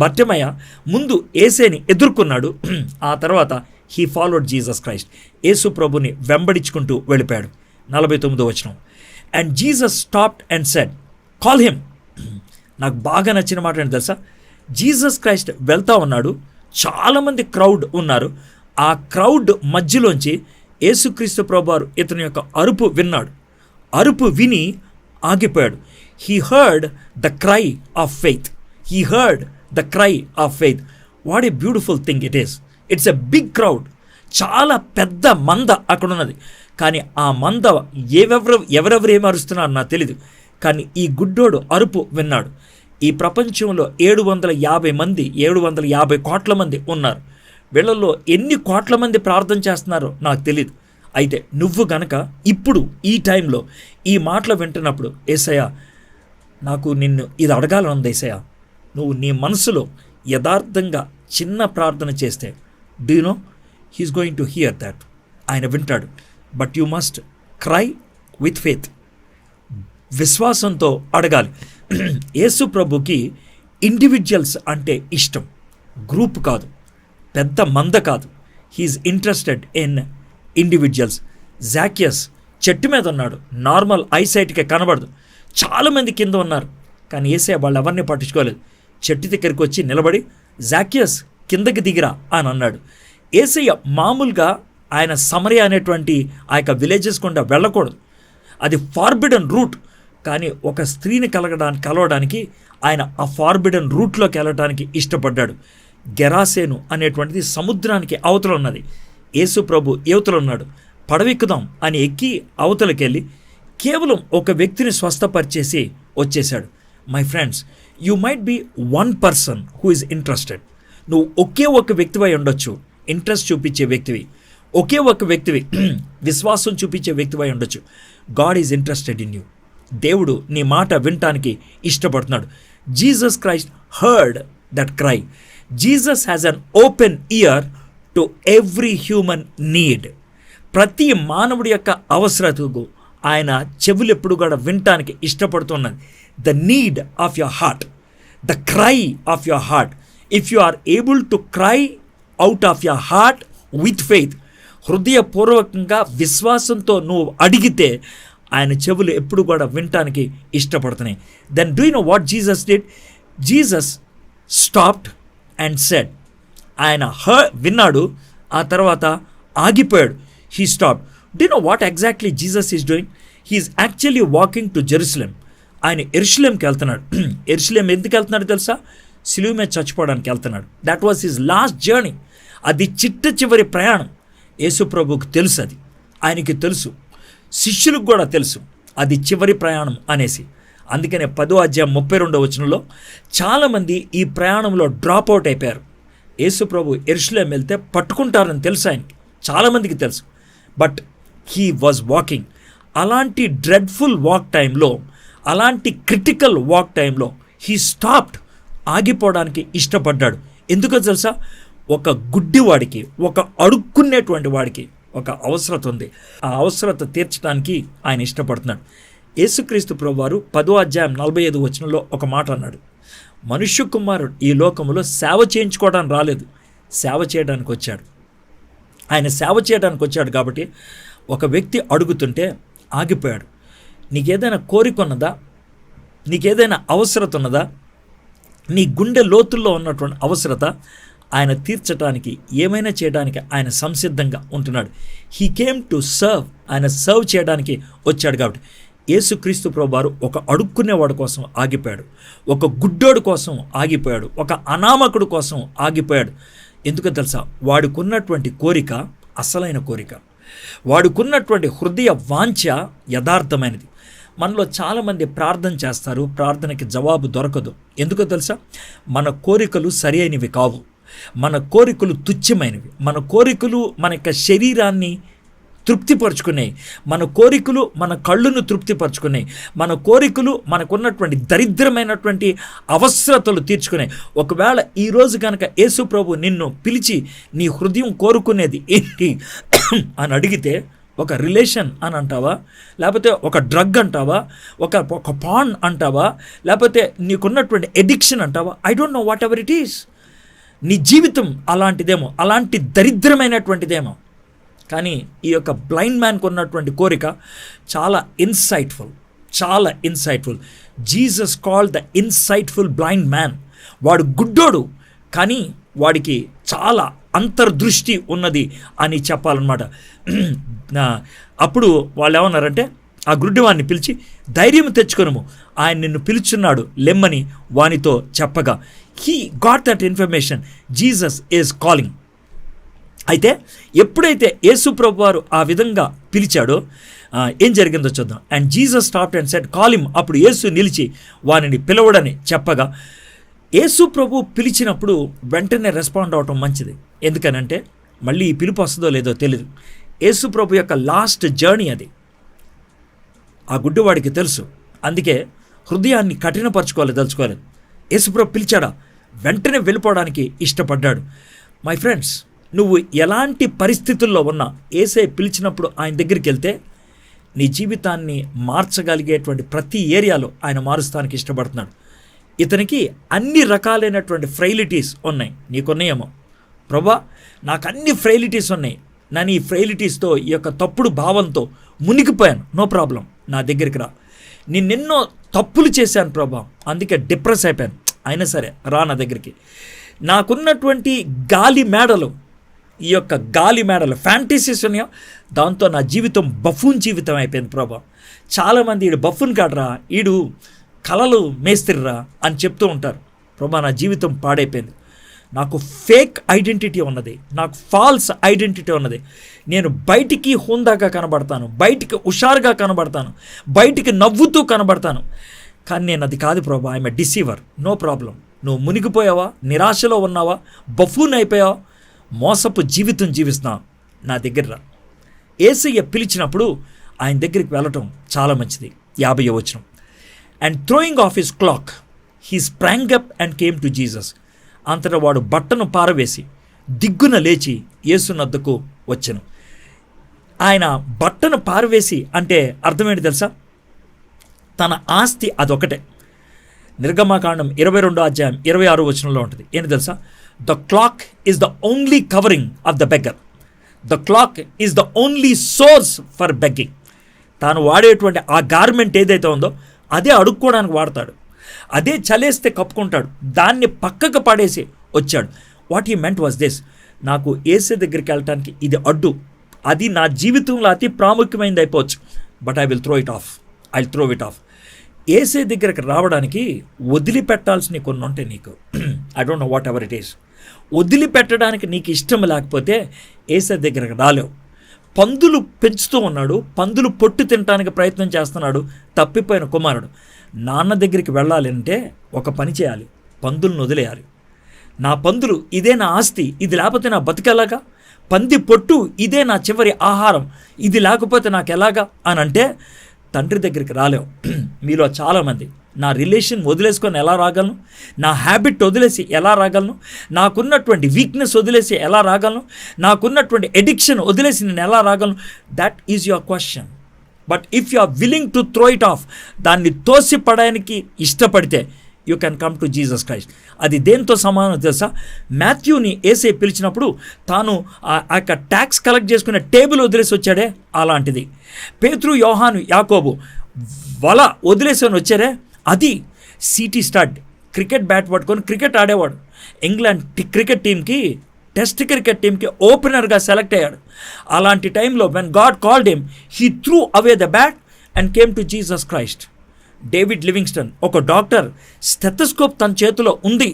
బర్తిమయ ముందు ఏసైని ఎదుర్కొన్నాడు. ఆ తర్వాత హీ ఫాలోడ్ జీసస్ క్రైస్ట్. యేసు ప్రభుని వెంబడించుకుంటూ వెళ్ళిపోయాడు. 49వ వచనం. And Jesus stopped and said, call him. నాకు బాగా నచ్చిన మాట ఏంటి తెలుసా? జీసస్ క్రైస్ట్ వెళ్తా ఉన్నాడు. చాలామంది క్రౌడ్ ఉన్నారు. ఆ క్రౌడ్ మధ్యలోంచి యేసుక్రీస్తు ప్రభువారు ఇతని యొక్క అరుపు విన్నాడు. అరుపు విని ఆగిపోయాడు. He heard the cry of faith. He heard the cry of faith. What a beautiful thing it is. It's a big crowd. చాలా పెద్ద మంద అక్కడ ఉన్నది. కానీ ఆ మంద ఎవరెవరు ఏం అరుస్తున్నారు నాకు తెలీదు, కానీ ఈ గుడ్డోడు అరుపు విన్నాడు. ఈ ప్రపంచంలో 750 కోట్ల మంది ఉన్నారు. వీళ్ళల్లో ఎన్ని కోట్ల మంది ప్రార్థన చేస్తున్నారో నాకు తెలియదు. అయితే నువ్వు గనక ఇప్పుడు ఈ టైంలో ఈ మాటలు వింటున్నప్పుడు, యేసయ్యా నాకు నిన్ను ఇది అడగాలనుంది యేసయ్యా, నువ్వు నీ మనసులో యథార్థంగా చిన్న ప్రార్థన చేస్తే, do you know he's going to hear that. ఆయన వింటాడు. But you must cry with faith. విశ్వాసంతో అడగాలి. యేసు ప్రభుకి ఇండివిజువల్స్ అంటే ఇష్టం, గ్రూప్ కాదు, పెద్ద మంద కాదు. He is interested in individuals. Zacchaeus చెట్టు మీద ఉన్నాడు. నార్మల్ ఐసైట్కే కనబడదు. చాలామంది కింద ఉన్నారు, కానీ యేసయ్య వాళ్ళు ఎవరిని పట్టించుకోలేదు. చెట్టు దగ్గరికి వచ్చి నిలబడి, జాకియస్ కిందకి దిగిరా అని అన్నాడు. యేసయ్య మామూలుగా ఆయన సమరయ అనేటువంటి ఆ యొక్క విలేజెస్ గుండా వెళ్ళకూడదు. అది ఫార్బిడన్ రూట్. కానీ ఒక స్త్రీని కలవడానికి ఆయన ఆ ఫార్బిడన్ రూట్లోకి వెళ్ళడానికి ఇష్టపడ్డాడు. గెరాసేను అనేటువంటిది సముద్రానికి అవతల ఉన్నది. యేసు ప్రభు యువతలు ఉన్నాడు. పడవెక్కుదాం అని ఎక్కి అవతలకి వెళ్ళి కేవలం ఒక వ్యక్తిని స్వస్థపరిచేసి వచ్చేశాడు. My friends, you might be one person who is interested. నువ్వు ఒకే ఒక వ్యక్తివై ఉండొచ్చు, ఇంట్రెస్ట్ చూపించే వ్యక్తివి. ఒకే ఒక వ్యక్తివి, విశ్వాసం చూపించే వ్యక్తివై ఉండొచ్చు. God is interested in you. దేవుడు నీ మాట వినటానికి ఇష్టపడుతున్నాడు. Jesus Christ heard that cry. Jesus has an open ear to every human need. ప్రతి మానవుడి యొక్క అవసరతకు ఆయన చెవులు ఎప్పుడు కూడా వినటానికి ఇష్టపడుతున్నది. The need of your heart, the cry of your heart. If you are able to cry out of your heart with faith, హృదయపూర్వకంగా విశ్వాసంతో నువ్వు అడిగితే ఆయన చెవులు ఎప్పుడు కూడా వినటానికి ఇష్టపడుతున్నాయి. Then do you know what Jesus did? Jesus stopped and said. ఆయన విన్నాడు, ఆ తర్వాత ఆగిపోయాడు. He stopped. Do you know what exactly Jesus is doing? He's actually walking to Jerusalem. ఆయన యెరూషలేంకి వెళ్తున్నాడు. యెరూషలేం ఎందుకు వెళ్తున్నాడు తెలుసా? సిలువ మీద చచ్చిపోవడానికి వెళ్తున్నాడు. That was his last journey. అది చివరి ప్రయాణం. యేసు ప్రభువుకు తెలుసు, అది ఆయనకి తెలుసు, శిష్యులకు కూడా తెలుసు అది చివరి ప్రయాణం అనేసి. అందుకనే 10వ అధ్యాయం 32వ వచనంలో చాలామంది ఈ ప్రయాణంలో డ్రాప్ అవుట్ అయిపోయారు. యేసు ప్రభు యెరూషలేం వెళ్తే పట్టుకుంటారని తెలుసు ఆయనకి, చాలామందికి తెలుసు. But he was walking. అలాంటి డ్రెడ్ఫుల్ వాక్ టైంలో, అలాంటి క్రిటికల్ వాక్ టైంలో హీ స్టాప్డ్, ఆగిపోవడానికి ఇష్టపడ్డాడు. ఎందుకో తెలుసా? ఒక గుడ్డివాడికి, ఒక అడుక్కునేటువంటి వాడికి ఒక అవసరత ఉంది. ఆ అవసరత తీర్చడానికి ఆయన ఇష్టపడుతున్నాడు. యేసుక్రీస్తు ప్రభువారు 10వ అధ్యాయం 45వ వచనంలో ఒక మాట అన్నాడు, మనుష్య కుమారుడు ఈ లోకంలో సేవ చేయించుకోవడానికి రాలేదు, సేవ చేయడానికి వచ్చాడు. ఆయన సేవ చేయడానికి వచ్చాడు కాబట్టి ఒక వ్యక్తి అడుగుతుంటే ఆగిపోయాడు. నీకేదైనా కోరిక ఉన్నదా? నీకేదైనా అవసరత ఉన్నదా? నీ గుండె లోతుల్లో ఉన్నటువంటి అవసరత ఆయన తీర్చడానికి, ఏమైనా చేయడానికి ఆయన సంసిద్ధంగా ఉంటున్నాడు. హీ కేమ్ టు సర్వ్, ఆయన సర్వ్ చేయడానికి వచ్చాడు. కాబట్టి యేసుక్రీస్తు ప్రభువారు ఒక అడుక్కునేవాడు కోసం ఆగిపోయాడు, ఒక గుడ్డోడు కోసం ఆగిపోయాడు, ఒక అనామకుడు కోసం ఆగిపోయాడు. ఎందుకో తెలుసా? వాడుకున్నటువంటి కోరిక అసలైన కోరిక, వాడుకున్నటువంటి హృదయ వాంఛ యథార్థమైనది. మనలో చాలామంది ప్రార్థన చేస్తారు, ప్రార్థనకి జవాబు దొరకదు. ఎందుకో తెలుసా? మన కోరికలు సరి అయినవి కావు, మన కోరికలు తుచ్చమైనవి, మన కోరికలు మన యొక్క శరీరాన్ని తృప్తిపరుచుకున్నాయి, మన కోరికలు మన కళ్ళును తృప్తిపరుచుకున్నాయి, మన కోరికలు మనకున్నటువంటి దరిద్రమైనటువంటి అవసరతలు తీర్చుకున్నాయి. ఒకవేళ ఈరోజు కనుక యేసు ప్రభు నిన్ను పిలిచి నీ హృదయం కోరుకునేది ఏంటి అని అడిగితే, ఒక రిలేషన్ అని అంటావా, లేకపోతే ఒక డ్రగ్ అంటావా, ఒక పాన్ అంటావా, లేకపోతే నీకున్నటువంటి ఎడిక్షన్ అంటావా? I don't know whatever it is. నీ జీవితం అలాంటిదేమో, అలాంటి దరిద్రమైనటువంటిదేమో. కానీ ఈ యొక్క బ్లైండ్ మ్యాన్కి ఉన్నటువంటి కోరిక చాలా ఇన్సైట్ఫుల్, చాలా insightful. Jesus called the insightful blind man. వాడు గుడ్డోడు, కానీ వాడికి చాలా అంతర్దృష్టి ఉన్నది అని చెప్పాలన్నమాట. అప్పుడు వాళ్ళు ఏమన్నారంటే, ఆ గుడ్డివాడిని పిలిచి, ధైర్యం తెచ్చుకొనుము, ఆయన నిన్ను పిలుచున్నాడు లెమ్మని వానితో చెప్పగా, he got that information, Jesus is calling. అయితే ఎప్పుడైతే యేసు ప్రభువారు ఆ విధంగా పిలిచాడో ఏం జరిగిందో చూద్దాం. And Jesus stopped and said call him. అప్పుడు యేసు నిలిచి వానిని పిలవడని చెప్పగా, యేసు ప్రభు పిలిచినప్పుడు వెంటనే రెస్పాండ్ అవటం మంచిది. ఎందుకనంటే మళ్ళీ ఈ పిలుపు వస్తుందో లేదో తెలియదు. యేసు ప్రభు యొక్క లాస్ట్ జర్నీ అది, ఆ గుడ్డివాడికి తెలుసు. అందుకే హృదయాన్ని కఠినపరచుకోవాలి. యేసు ప్రభు పిలిచాడా, వెంటనే వెళ్ళిపోవడానికి ఇష్టపడ్డాడు. మై ఫ్రెండ్స్, నువ్వు ఎలాంటి పరిస్థితుల్లో ఉన్నా యేసయ్య పిలిచినప్పుడు ఆయన దగ్గరికి వెళ్తే నీ జీవితాన్ని మార్చగలిగేటువంటి ప్రతి ఏరియాలో ఆయన మారుస్తానికి ఇష్టపడుతున్నాడు. ఇతనికి అన్ని రకాలైనటువంటి ఫ్రైలిటీస్ ఉన్నాయి, నీకున్నాయేమో. ప్రభా, నాకు అన్ని ఫ్రైలిటీస్ ఉన్నాయి, నేను ఈ ఫ్రైలిటీస్తో, ఈ యొక్క తప్పుడు భావంతో మునిగిపోయాను. నో ప్రాబ్లం, నా దగ్గరికి రా. నిన్నెన్నో తప్పులు చేశాను ప్రభా, అందుకే డిప్రెస్ అయిపోయాను. అయినా సరే రా నా దగ్గరికి. నాకున్నటువంటి గాలి మేడలు, ఈ యొక్క గాలి మేడలు, ఫ్యాంటసీస్ ఉన్నాయో, దాంతో నా జీవితం బఫూన్ జీవితం అయిపోయింది ప్రభా. చాలామంది ఈడు బఫూన్ కాడరా, ఈడు కలలు మేస్తిర్రా అని చెప్తూ ఉంటారు. ప్రభా, నా జీవితం పాడైపోయింది, నాకు ఫేక్ ఐడెంటిటీ ఉన్నది, నాకు ఫాల్స్ ఐడెంటిటీ ఉన్నది. నేను బయటికి హుందాగా కనబడతాను, బయటికి హుషారుగా కనబడతాను, బయటికి నవ్వుతూ కనబడతాను, కానీ నేను అది కాదు ప్రభా. I'm a deceiver. No problem. నువ్వు మునిగిపోయావా, నిరాశలో ఉన్నావా, బఫూన్ అయిపోయావా, మోసపు జీవితం జీవిస్తున్నావు, నా దగ్గర రా. యేసయ్య పిలిచినప్పుడు ఆయన దగ్గరికి వెళ్ళటం చాలా మంచిది. 50వ వచనం. And throwing of his clock he sprang up and came to Jesus. అంతటా వాడు బట్టను పారవేసి దిగ్గున లేచి యేసునద్దకు వచ్చెను. ఆయన బట్టను పారవేసి అంటే అర్థమేంటి తెలుసా? తన ఆస్తి అదొకటే. నిర్గమకాండం 22వ అధ్యాయం 26వ వచనంలో ఉంటుంది. ఏంటి తెలుసా? The clock is the only covering of the beggar. The clock is the only source for begging. తాను వాడేటువంటి ఆ గార్మెంట్ ఏదైతే ఉందో అదే అడుక్కోవడానికి వాడతాడు, అదే చలేస్తే కప్పుకుంటాడు, దాన్ని పక్కకు పడేసి వచ్చాడు. What he meant was this, నాకు యేసయ్య దగ్గరికి వెళ్ళటానికి ఇది అడ్డు, అది నా జీవితంలో అతి ప్రాముఖ్యమైనది అయిపోవచ్చు, but I will throw it off. యేసయ్య దగ్గరికి రావడానికి వదిలిపెట్టాల్సిన కొన్ని ఉంటాయి నీకు. I don't know whatever it is. వదిలిపెట్టడానికి నీకు ఇష్టం లేకపోతే యేసయ్య దగ్గరికి రాలేవు. పందులు పెంచుతూ ఉన్నాడు, పందులు పొట్టు తినడానికి ప్రయత్నం చేస్తున్నాడు తప్పిపోయిన కుమారుడు. నాన్న దగ్గరికి వెళ్ళాలి అంటే ఒక పని చేయాలి, పందులను వదిలేయాలి. నా పందులు, ఇదే నా ఆస్తి, ఇది లేకపోతే నా బతికెలాగా? పంది పొట్టు ఇదే నా చివరి ఆహారం, ఇది లేకపోతే నాకు ఎలాగా అని అంటే తండ్రి దగ్గరికి రాలేవు. మీలో చాలామంది నా రిలేషన్ వదిలేసుకొని ఎలా రాగలను, నా హ్యాబిట్ వదిలేసి ఎలా రాగలను, నాకున్నటువంటి వీక్నెస్ వదిలేసి ఎలా రాగలను, నాకున్నటువంటి ఎడిక్షన్ వదిలేసి నేను ఎలా రాగలను, that is your question. But if you are willing to throw it off, దాన్ని తోసిపడడానికి ఇష్టపడితే you can come to Jesus Christ. అది దేంతో సమానం తెలుసా? మాథ్యూని యేసే పిలిచినప్పుడు తాను ఆ యొక్క ట్యాక్స్ కలెక్ట్ చేసుకునే టేబుల్ వదిలేసి వచ్చాడే, అలాంటిది. పేతురు, యోహాను, యాకోబు వల వదిలేసి వచ్చారే, అది. సిటీ స్టడ్ క్రికెట్ బ్యాట్ పట్టుకొని క్రికెట్ ఆడేవాడు. ఇంగ్లాండ్ క్రికెట్ టీంకి, టెస్ట్ క్రికెట్ టీంకి ఓపెనర్గా సెలెక్ట్ అయ్యాడు. అలాంటి టైంలో when God called him, he threw away the bat and came to Jesus Christ. David Livingstone, ఒక డాక్టర్, స్టెథోస్కోప్ తన చేతిలో ఉంది,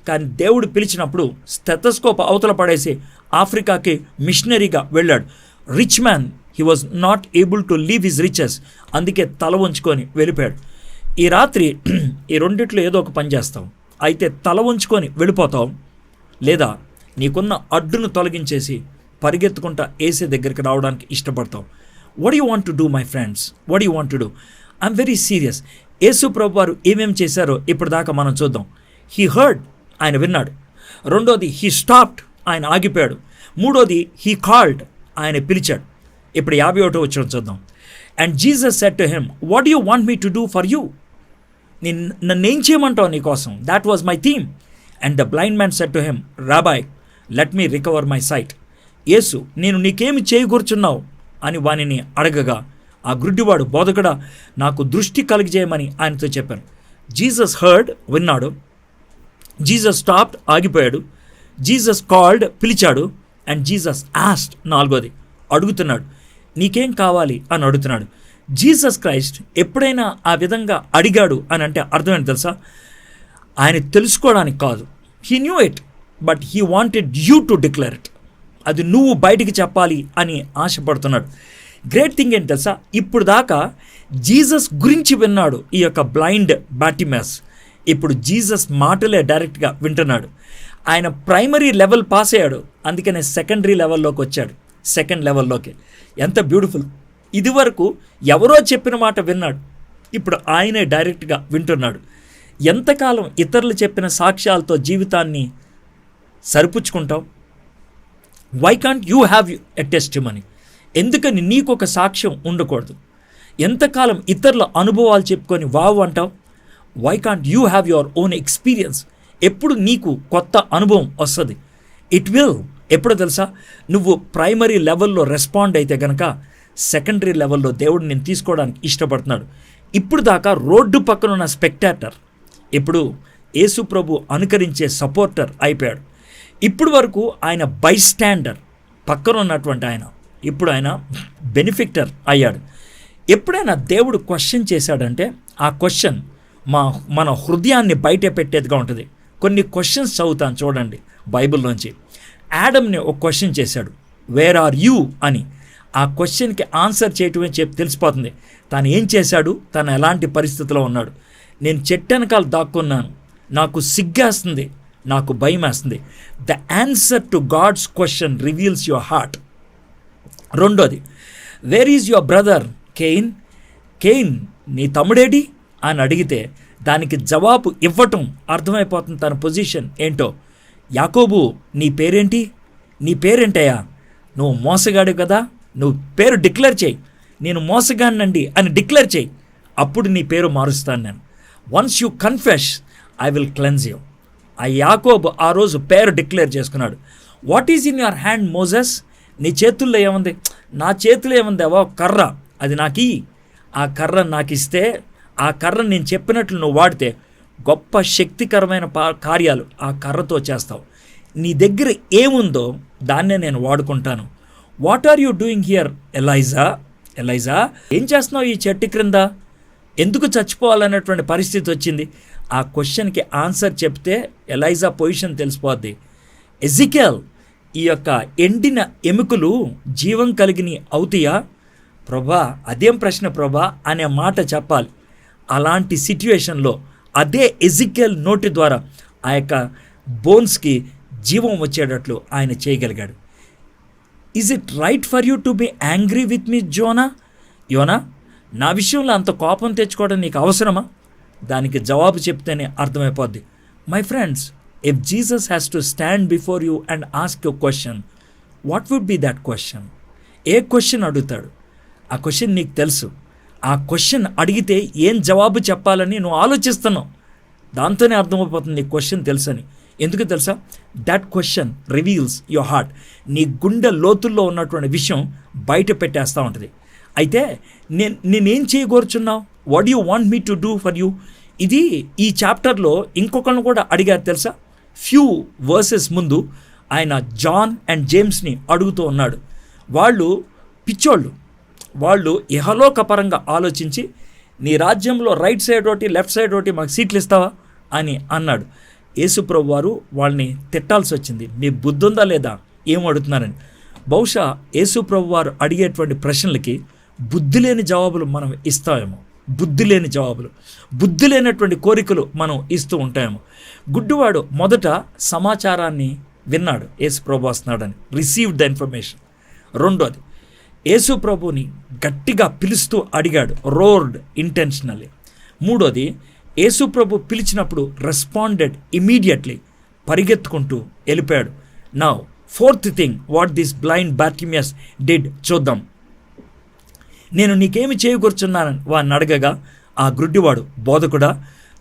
కానీ దేవుడు పిలిచినప్పుడు స్టెథోస్కోప్ అవతల పడేసి ఆఫ్రికాకి మిషనరీగా వెళ్ళాడు. Rich man, he was not able to leave his riches, అందుకే తల వంచుకొని వెళ్ళిపోయాడు. ఈ రాత్రి ఈ రెండిట్లో ఏదో ఒక పని చేస్తాం. అయితే తల వంచుకొని వెళ్ళిపోతాం, లేదా నీకున్న అడ్డును తొలగించేసి పరిగెత్తుకుంటా యేసే దగ్గరికి రావడానికి ఇష్టపడతాం. What you want to do my friends, what you want to do? I'm very serious. యేసు ప్రభు వారు ఏమేం చేశారో ఇప్పుడు దాకా మనం చూద్దాం. హీ హర్డ్, ఆయన విన్నాడు. రెండోది హీ స్టాప్డ్, ఆయన ఆగిపోయాడు. మూడోది హీ కాల్డ్, ఆయన పిలిచాడు. ఇప్పుడు 51వ వచనం చూద్దాం. And Jesus said to him, what you want me to do for you? నన్నేం చేయమంటావు నీ కోసం? That was my theme. And the blind man said to him, Rabbi, let me recover my sight. యేసు, నేను నీకేమి చేయకూర్చున్నావు అని వానిని అడగగా, ఆ గుడ్డివాడు, బోధకుడా, నాకు దృష్టి కలిగజేయమని ఆయనతో చెప్పాను. జీసస్ హర్డ్, విన్నాడు. జీసస్ స్టాప్డ్, ఆగిపోయాడు. జీసస్ కాల్డ్, పిలిచాడు. అండ్ జీసస్ ఆస్క్డ్, నాలుగోది అడుగుతున్నాడు, నీకేం కావాలి అని అడుగుతున్నాడు. జీసస్ క్రైస్ట్ ఎప్పుడైనా ఆ విధంగా అడిగాడు అని అంటే అర్థం ఏంటి తెలుసా? ఆయన తెలుసుకోవడానికి కాదు. He knew it, but he wanted you to declare it. అది నువ్వు బయటికి చెప్పాలి అని ఆశపడుతున్నాడు. గ్రేట్ థింగ్ ఏంటి తెలుసా? ఇప్పుడు దాకా జీసస్ గురించి విన్నాడు ఈ యొక్క బ్లైండ్ బాటిమస్. ఇప్పుడు జీసస్ మాటలే డైరెక్ట్గా వింటున్నాడు. ఆయన ప్రైమరీ లెవెల్ పాస్ అయ్యాడు, అందుకనే సెకండరీ లెవెల్లోకి వచ్చాడు. సెకండ్ లెవెల్లోకి. ఎంత బ్యూటిఫుల్! ఇదివరకు ఎవరో చెప్పిన మాట విన్నాడు, ఇప్పుడు ఆయనే డైరెక్ట్గా వింటున్నాడు. ఎంతకాలం ఇతరులు చెప్పిన సాక్ష్యాలతో జీవితాన్ని సరిపుచ్చుకుంటావు? Why can't you have a testimony? ఎందుకని నీకు ఒక సాక్ష్యం ఉండకూడదు? ఎంతకాలం ఇతరుల అనుభవాలు చెప్పుకొని వావ్ అంటావు? Why can't you have your own experience? ఎప్పుడు నీకు కొత్త అనుభవం వస్తుంది? It will. ఎప్పుడు తెలుసా? నువ్వు ప్రైమరీ లెవెల్లో రెస్పాండ్ అయితే కనుక సెకండరీ లెవెల్లో దేవుడు నేను తీసుకోవడానికి ఇష్టపడుతున్నాడు. ఇప్పుడు దాకా రోడ్డు పక్కన ఉన్న స్పెక్టాటర్ ఇప్పుడు యేసు ప్రభు అనుకరించే సపోర్టర్ అయిపోయాడు. ఇప్పుడు వరకు ఆయన బైస్టాండర్, పక్కన ఉన్నటువంటి ఆయన, ఇప్పుడు ఆయన బెనిఫిక్టర్ అయ్యాడు. ఎప్పుడైనా దేవుడు క్వశ్చన్ చేశాడంటే ఆ క్వశ్చన్ మన హృదయాన్ని బయట పెట్టేదిగా ఉంటుంది. కొన్ని క్వశ్చన్స్ చదువుతాను చూడండి బైబిల్లోంచి. యాడమ్ని ఒక క్వశ్చన్ చేశాడు, వేర్ ఆర్ యూ అని. ఆ క్వశ్చన్కి ఆన్సర్ చేయటమే తెలిసిపోతుంది తను ఏం చేశాడు, తను ఎలాంటి పరిస్థితిలో ఉన్నాడు. నేను చెట్టు వెనకాల దాక్కున్నాను, నాకు సిగ్గేస్తుంది, నాకు భయం వేస్తుంది. The answer to God's question reveals your heart. రెండోది, where is your brother Cain? Cain నీ తమ్ముడేడి అని అడిగితే దానికి జవాబు ఇవ్వటం అర్థమైపోతుంది తన పొజిషన్ ఏంటో. యాకోబు నీ పేరేంటి? నీ పేరేంటయ్యా? నువ్వు మోసగాడు కదా, నువ్వు పేరు డిక్లేర్ చేయి. నేను మోసగాడినండి అని డిక్లేర్ చేయి, అప్పుడు నీ పేరు మారుస్తాను నేను. Once you confess I will cleanse you. ఆ యాకోబు ఆ రోజు పేరు డిక్లేర్ చేసుకున్నాడు. What is in your hand Moses? నీ చేతుల్లో ఏముంది? నా చేతిలో ఏముంది? అవో కర్ర, అది నాకు ఇయ్యి. ఆ కర్ర నాకు ఇస్తే, ఆ కర్ర నేను చెప్పినట్లు నువ్వు వాడితే గొప్ప శక్తికరమైన కార్యాలు ఆ కర్రతో చేస్తావు. నీ దగ్గర ఏముందో దాన్నే నేను వాడుకుంటాను. What are you doing here Elijah? Elijah, ఏం చేస్తున్నావు ఈ చెట్టు క్రింద? ఎందుకు చచ్చిపోవాలనేటువంటి పరిస్థితి వచ్చింది? ఆ క్వశ్చన్కి ఆన్సర్ చెప్తే ఎలైజా పొజిషన్ తెలిసిపోద్ది. ఎజికేల్, ఈ యొక్క ఎండిన ఎముకలు జీవం కలిగిన అవుతాయా? ప్రభా, అదేం ప్రశ్న ప్రభా అనే మాట చెప్పాలి. అలాంటి సిట్యుయేషన్లో అదే ఎజికేల్ నోటి ద్వారా ఆ యొక్క బోన్స్కి జీవం వచ్చేటట్లు ఆయన చేయగలిగాడు. Is it right for you to be angry with me Jonah? యోనా, నా విషయంలో అంత కోపం తెచ్చుకోవడం నీకు అవసరమా? దానికి జవాబు చెప్తేనే అర్థమైపోద్ది. My friends, if Jesus has to stand before you and ask you question, what would be that question? ఏ క్వశ్చన్ అడుగుతాడు? ఆ క్వశ్చన్ నీకు తెలుసు. ఆ క్వశ్చన్ అడిగితే ఏం జవాబు చెప్పాలని నువ్వు ఆలోచిస్తున్నావు. దాంతోనే అర్థమైపోతుంది నీ క్వశ్చన్ తెలుసని. ఎందుకు తెలుసా? That question reveals your heart. నీ గుండె లోతుల్లో ఉన్నటువంటి విషయం బయట పెట్టేస్తూ ఉంటుంది. అయితే నేనేం చేయగోరుచున్నావు? What you want me to do for you? ఇది ఈ చాప్టర్లో ఇంకొకరిని కూడా అడిగారు తెలుసా? ఫ్యూ వర్సెస్ ముందు ఆయన జాన్ అండ్ జేమ్స్ని అడుగుతూ ఉన్నాడు. వాళ్ళు పిచ్చోళ్ళు. వాళ్ళు ఇహలోకపరంగా ఆలోచించి, నీ రాజ్యంలో రైట్ సైడ్ ఒకటి లెఫ్ట్ సైడ్ ఒకటి మాకు సీట్లు ఇస్తావా అని అన్నాడు. యేసుప్రభు వారు వాళ్ళని తిట్టాల్సి వచ్చింది. మీ బుద్ధి ఉందా లేదా, ఏం అడుగుతున్నారని. బహుశా యేసుప్రభు వారు అడిగేటువంటి ప్రశ్నలకి బుద్ధి లేని జవాబులు మనం ఇస్తామేమో. బుద్ధి లేని జవాబులు, బుద్ధి లేనటువంటి కోరికలు మనం ఇస్తూ ఉంటామేమో. గుడ్డివాడు మొదట సమాచారాన్ని విన్నాడు, యేసుప్రభు వస్తున్నాడని, రిసీవ్డ్ ద ఇన్ఫర్మేషన్. రెండోది, యేసుప్రభుని గట్టిగా పిలుస్తూ అడిగాడు, రోర్డ్ ఇంటెన్షనల్లీ. మూడోది, యేసుప్రభు పిలిచినప్పుడు రెస్పాండెడ్ ఇమీడియట్లీ, పరిగెత్తుకుంటూ వెళ్ళిపోయాడు. Now fourth thing what this blind Bartimaeus did చూద్దాం. నేను నీకేమి చేయకూర్చున్నానని వాడిని అడగగా, ఆ గుడ్డివాడు, బోధకుడా,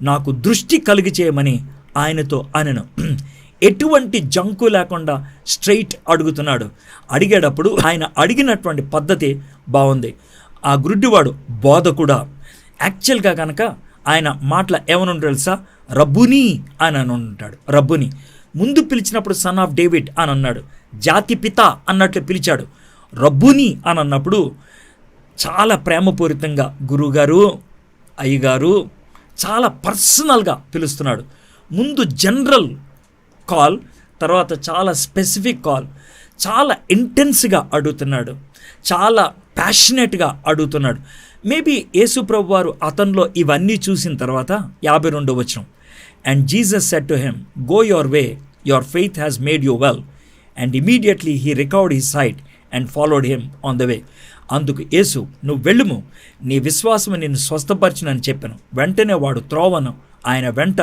నాకు దృష్టి కలిగి చేయమని ఆయనతో అనెను. ఎటువంటి జంకు లేకుండా స్ట్రైట్ అడుగుతున్నాడు. అడిగేటప్పుడు ఆయన అడిగినటువంటి పద్ధతి బాగుంది. ఆ గుడ్డివాడు బోధకుడా, యాక్చువల్గా కనుక ఆయన మాటల ఏమని తెలుసా? రబ్బుని అని ఉంటాడు. రబ్బుని ముందు పిలిచినప్పుడు సన్ ఆఫ్ డేవిడ్ అని అన్నాడు, జాతి పిత అన్నట్లు పిలిచాడు. రబ్బుని అని అన్నప్పుడు చాలా ప్రేమపూరితంగా గురువుగారు, అయ్యగారు, చాలా పర్సనల్గా పిలుస్తున్నాడు. ముందు జనరల్ కాల్, తర్వాత చాలా స్పెసిఫిక్ కాల్. చాలా ఇంటెన్స్గా అడుగుతున్నాడు, చాలా ప్యాషనేట్గా అడుగుతున్నాడు. మేబీ యేసుప్రభు వారు అతనిలో ఇవన్నీ చూసిన తర్వాత 52వ వచనం, and Jesus said to him, go your way, your faith has made you well, and immediately he recovered his sight and followed him on the way. అందుకు యేసు, నువ్వు వెళ్ళుము, నీ విశ్వాసము నిన్ను స్వస్థపరిచినని చెప్పాను. వెంటనే వాడు త్రోవను ఆయన వెంట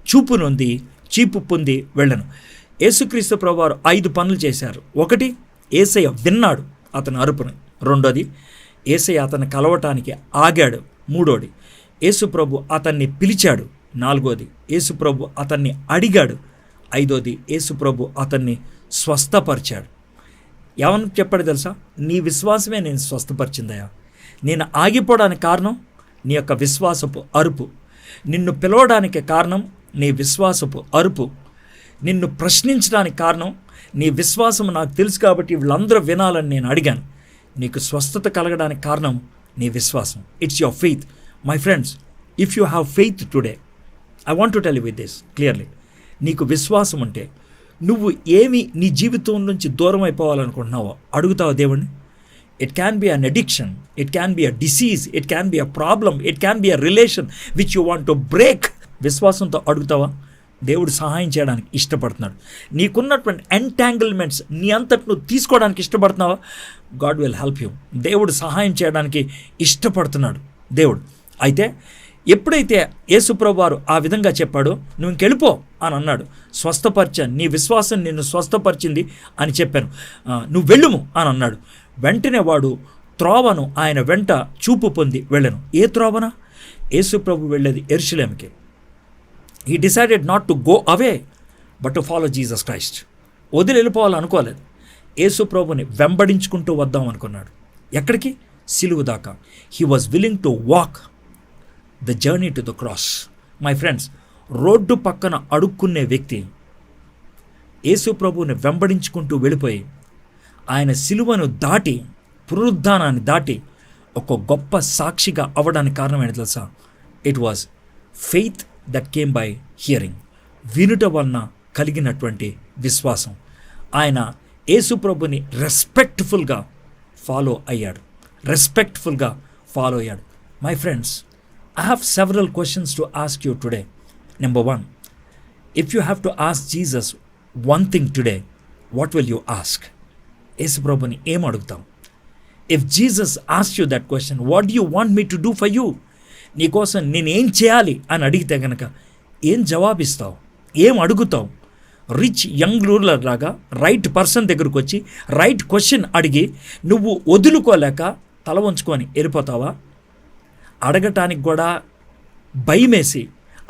చూపు నొంది చీపు పొంది వెళ్ళను. యేసుక్రీస్తు ప్రభువారు 5 పనులు చేశారు. ఒకటి, యేసయ్య విన్నాడు అతని అరుపును. రెండోది, యేసయ్య అతన్ని కలవటానికి ఆగాడు. మూడోది, యేసుప్రభు అతన్ని పిలిచాడు. నాలుగోది, యేసుప్రభు అతన్ని అడిగాడు. ఐదోది, యేసుప్రభు అతన్ని స్వస్థపరిచాడు. ఏమని చెప్పాడు తెలుసా? నీ విశ్వాసమే నేను స్వస్థపరిచిందయా. నేను ఆగిపోవడానికి కారణం నీ యొక్క విశ్వాసపు అరుపు. నిన్ను పిలవడానికి కారణం నీ విశ్వాసపు అరుపు. నిన్ను ప్రశ్నించడానికి కారణం నీ విశ్వాసం నాకు తెలుసు కాబట్టి వీళ్ళందరూ వినాలని నేను అడిగాను. నీకు స్వస్థత కలగడానికి కారణం నీ విశ్వాసం. It's your faith. My friends, if you have faith today, I want to tell you with this clearly. నీకు విశ్వాసం ఉంటే నువ్వు ఏమి నీ జీవితం నుంచి దూరం అయిపోవాలనుకుంటున్నావో అడుగుతావు దేవుణ్ణి. It can be an addiction, it can be a disease, it can be a problem, it can be a relation which you want to break. విశ్వాసంతో అడుగుతావా? దేవుడు సహాయం చేయడానికి ఇష్టపడుతున్నాడు. నీకున్నటువంటి ఎంటాంగిల్మెంట్స్ నీ అంతటి నువ్వు తీసుకోవడానికి ఇష్టపడుతున్నావా? God will help you. దేవుడు సహాయం చేయడానికి ఇష్టపడుతున్నాడు దేవుడు. అయితే ఎప్పుడైతే యేసుప్రభు వారు ఆ విధంగా చెప్పాడో, నువ్వు ఇంకెళ్ళిపో అని అన్నాడు. స్వస్థపరిచాను, నీ విశ్వాసం నిన్ను స్వస్థపరిచింది అని చెప్పాను, నువ్వు వెళ్ళుము అని అన్నాడు. వెంటనే వాడు త్రోవను ఆయన వెంట చూపు పొంది వెళ్ళను. ఏ త్రోవన? యేసుప్రభు వెళ్ళేది యెరూషలేముకి. He decided not to go away but to follow Jesus Christ. వదిలి వెళ్ళిపోవాలనుకోలేదు. యేసుప్రభుని వెంబడించుకుంటూ వద్దాం అనుకున్నాడు. ఎక్కడికి? సిలువ దాకా. He was willing to walk the journey to the cross. My friends, road పక్కన అడుక్కునే వ్యక్తి యేసు ప్రభువుని వెంబడించుకుంటూ వెళ్ళిపోయి ఆయన సిలువను దాటి, పునరుద్ధానాన్ని దాటి ఒక గొప్ప సాక్షిగా అవ్వడానికి కారణం ఏంటి తెలుసా? It was faith that came by hearing. వినుట వలన కలిగినటువంటి విశ్వాసం. ఆయన యేసు ప్రభుని రెస్పెక్ట్ఫుల్గా ఫాలో అయ్యాడు. My friends, I have several questions to ask you today. Number 1, if you have to ask Jesus one thing today, what will you ask? యేసు ప్రభుని ఏం అడుగుతాం? If Jesus ask you that question, what do you want me to do for you, నీకోసం నేనేం చేయాలి అని అడిగితే కనుక ఏం జవాబిస్తావు? ఏం అడుగుతావు? రిచ్ యంగ్ రూలర్ లాగా రైట్ పర్సన్ దగ్గరకు వచ్చి రైట్ క్వశ్చన్ అడిగి నువ్వు వదులుకోలేక తల వంచుకొని వెళ్ళిపోతావా? అడగటానికి కూడా భయమేసి,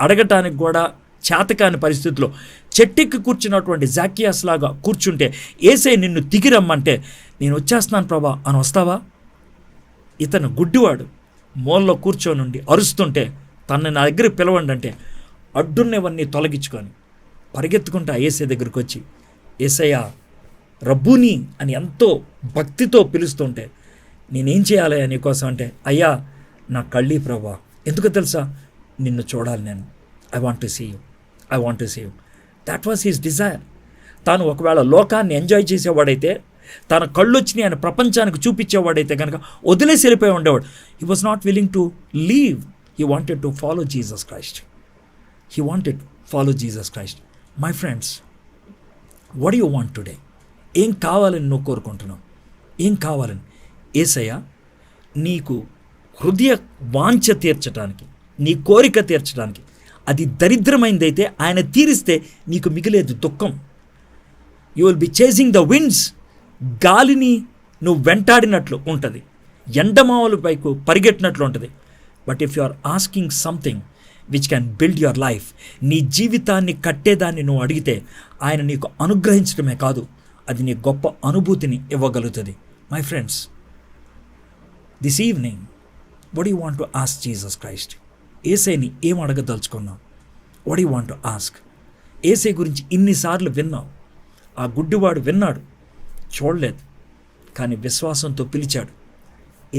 అడగటానికి కూడా చేతకాని పరిస్థితిలో చెట్టెక్కి కూర్చున్నటువంటి జాకియాస్ లాగా కూర్చుంటే ఏసై నిన్ను దిగిరమ్మంటే నేను వచ్చేస్తున్నాను ప్రభా అని వస్తావా? ఇతను గుడ్డివాడు మూలలో కూర్చొనుండి అరుస్తుంటే తనని నా దగ్గరికి పిలవండి అంటే అడ్డున్నవన్నీ తొలగించుకొని పరిగెత్తుకుంటా ఏసై దగ్గరికి వచ్చి ఏసయ్యా రబ్బూని అని ఎంతో భక్తితో పిలుస్తుంటే నేనేం చేయాలి నీకోసం అంటే, అయ్యా నా కళ్ళి ప్రభా, ఎందుకు తెలుసా? నిన్ను చూడాలి నేను. I want to see you, I want to see you. That was his desire. తాను ఒకవేళ లోకాన్ని ఎంజాయ్ చేసేవాడైతే, తన కళ్ళు వచ్చినాయి ఆయన ప్రపంచానికి చూపించేవాడైతే కనుక వదిలేసి వెళ్ళిపోయి ఉండేవాడు. He was not willing to leave. He wanted to follow Jesus Christ. He wanted follow Jesus Christ. My friends, what you want today? ఏం కావాలని నువ్వు కోరుకుంటున్నావు? ఏం కావాలని? యేసయ్య నీకు హృదయ వాంఛ తీర్చడానికి, నీ కోరిక తీర్చడానికి, అది దరిద్రమైందైతే ఆయన తీరిస్తే నీకు మిగిలేదు దుఃఖం. You will be chasing the winds. గాలిని నువ్వు వెంటాడినట్లు ఉంటుంది, ఎండమావుల పైకు పరిగెట్టినట్లు ఉంటుంది. But if you are asking something which can build your life, నీ జీవితాన్ని కట్టేదాన్ని నువ్వు అడిగితే ఆయన నీకు అనుగ్రహించడమే కాదు, అది నీ గొప్ప అనుభూతిని ఇవ్వగలుగుతుంది. My friends, this evening what you want to ask Jesus Christ? ఏసైని ఏం అడగదలుచుకున్నావు? What you want to ask? ఏసై గురించి ఇన్నిసార్లు విన్నావు. ఆ గుడ్డివాడు విన్నాడు, చూడలేదు, కానీ విశ్వాసంతో పిలిచాడు.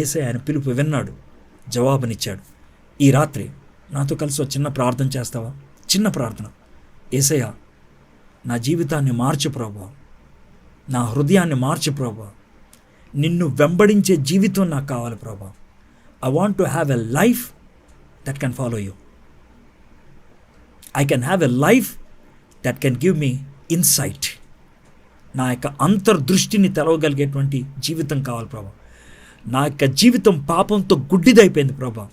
ఏసై ఆయన పిలుపు విన్నాడు, జవాబునిచ్చాడు. ఈ రాత్రి నాతో కలిసి ఒక చిన్న ప్రార్థన చేస్తావా? చిన్న ప్రార్థన. యేసయ్యా నా జీవితాన్ని మార్చు ప్రభువా, నా హృదయాన్ని మార్చు ప్రభువా, నిన్ను వెంబడించే జీవితం నాకు కావాలి ప్రభువా. I want to have a life that can follow you. I can have a life that can give me insight. నా యొక్క అంతర్దృష్టిని తెలవగలిగేటువంటి జీవితం కావాలి ప్రభా. నా యొక్క జీవితం పాపంతో గుడ్డిదైపోయింది ప్రభా.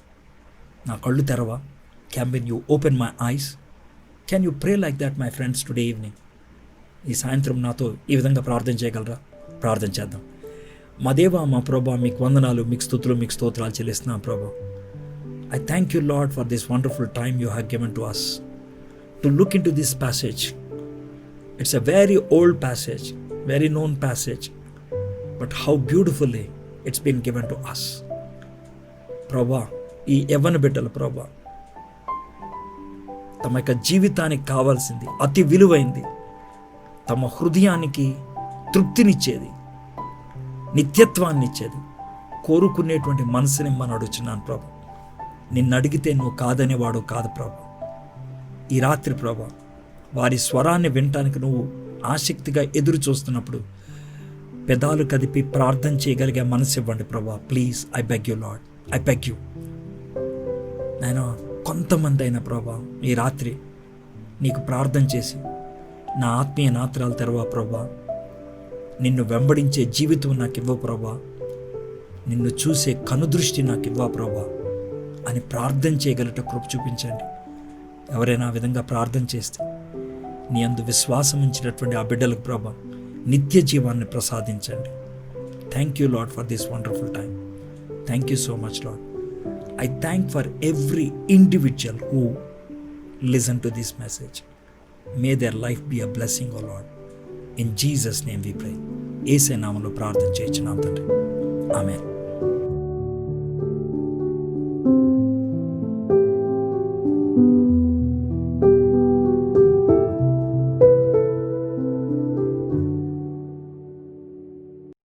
నా కళ్ళు తెరవా. Can you open my eyes? Can you pray like that my friends today evening? ఈ సాయంత్రం నాతో ఈ విధంగా ప్రార్థన చేయగలరా? ప్రార్థన చేద్దాం. మా దేవా, మా ప్రభా, మీకు వందనాలు, మీకు స్తుతులు, మీకు స్తోత్రాలు చెల్లిస్తున్నాం ప్రభా. I thank you Lord for this wonderful time you have given to us to look into this passage. It's a very old passage, very known passage, but how beautifully it's been given to us. ప్రభా, ఈ యవ్వన బిడ్డలు ప్రభా, తమ యొక్క జీవితానికి కావాల్సింది అతి విలువైంది, తమ హృదయానికి తృప్తినిచ్చేది, నిత్యత్వాన్ని ఇచ్చేది కోరుకునేటువంటి మనసుని మనం అడుగుచున్నాను ప్రభా. నిన్ను అడిగితే నువ్వు కాదనేవాడు కాదు ప్రభా. ఈ రాత్రి ప్రభా, వారి స్వరాన్ని వినటానికి నువ్వు ఆసక్తిగా ఎదురు చూస్తున్నప్పుడు పెదాలు కదిపి ప్రార్థన చేయగలిగే మనసు ఇవ్వండి ప్రభా. Please, I beg you lord, I beg you. నేను కొంతమంది అయినా ప్రభా ఈ రాత్రి నీకు ప్రార్థన చేసి నా ఆత్మీయ నాత్రాలు తెరవా ప్రభా, నిన్ను వెంబడించే జీవితం నాకు ఇవ్వ ప్రభా, నిన్ను చూసే కనుదృష్టి నాకు ఇవ్వ ప్రభా అని ప్రార్థన చేయగలట కృప చూపించండి. ఎవరైనా ఆ విధంగా ప్రార్థన చేస్తే నీ అందు విశ్వాసం ఉంచినటువంటి ఆ బిడ్డలకు ప్రభా నిత్య జీవాన్ని ప్రసాదించండి. Thank you Lord for this wonderful time. Thank you so much Lord. I thank for every individual who listen to this message. May their life be a blessing, O Lord. In Jesus' name we pray. యేసు నామములో ప్రార్థన చేయించున్నాం తండ్రి. ఆమేన్.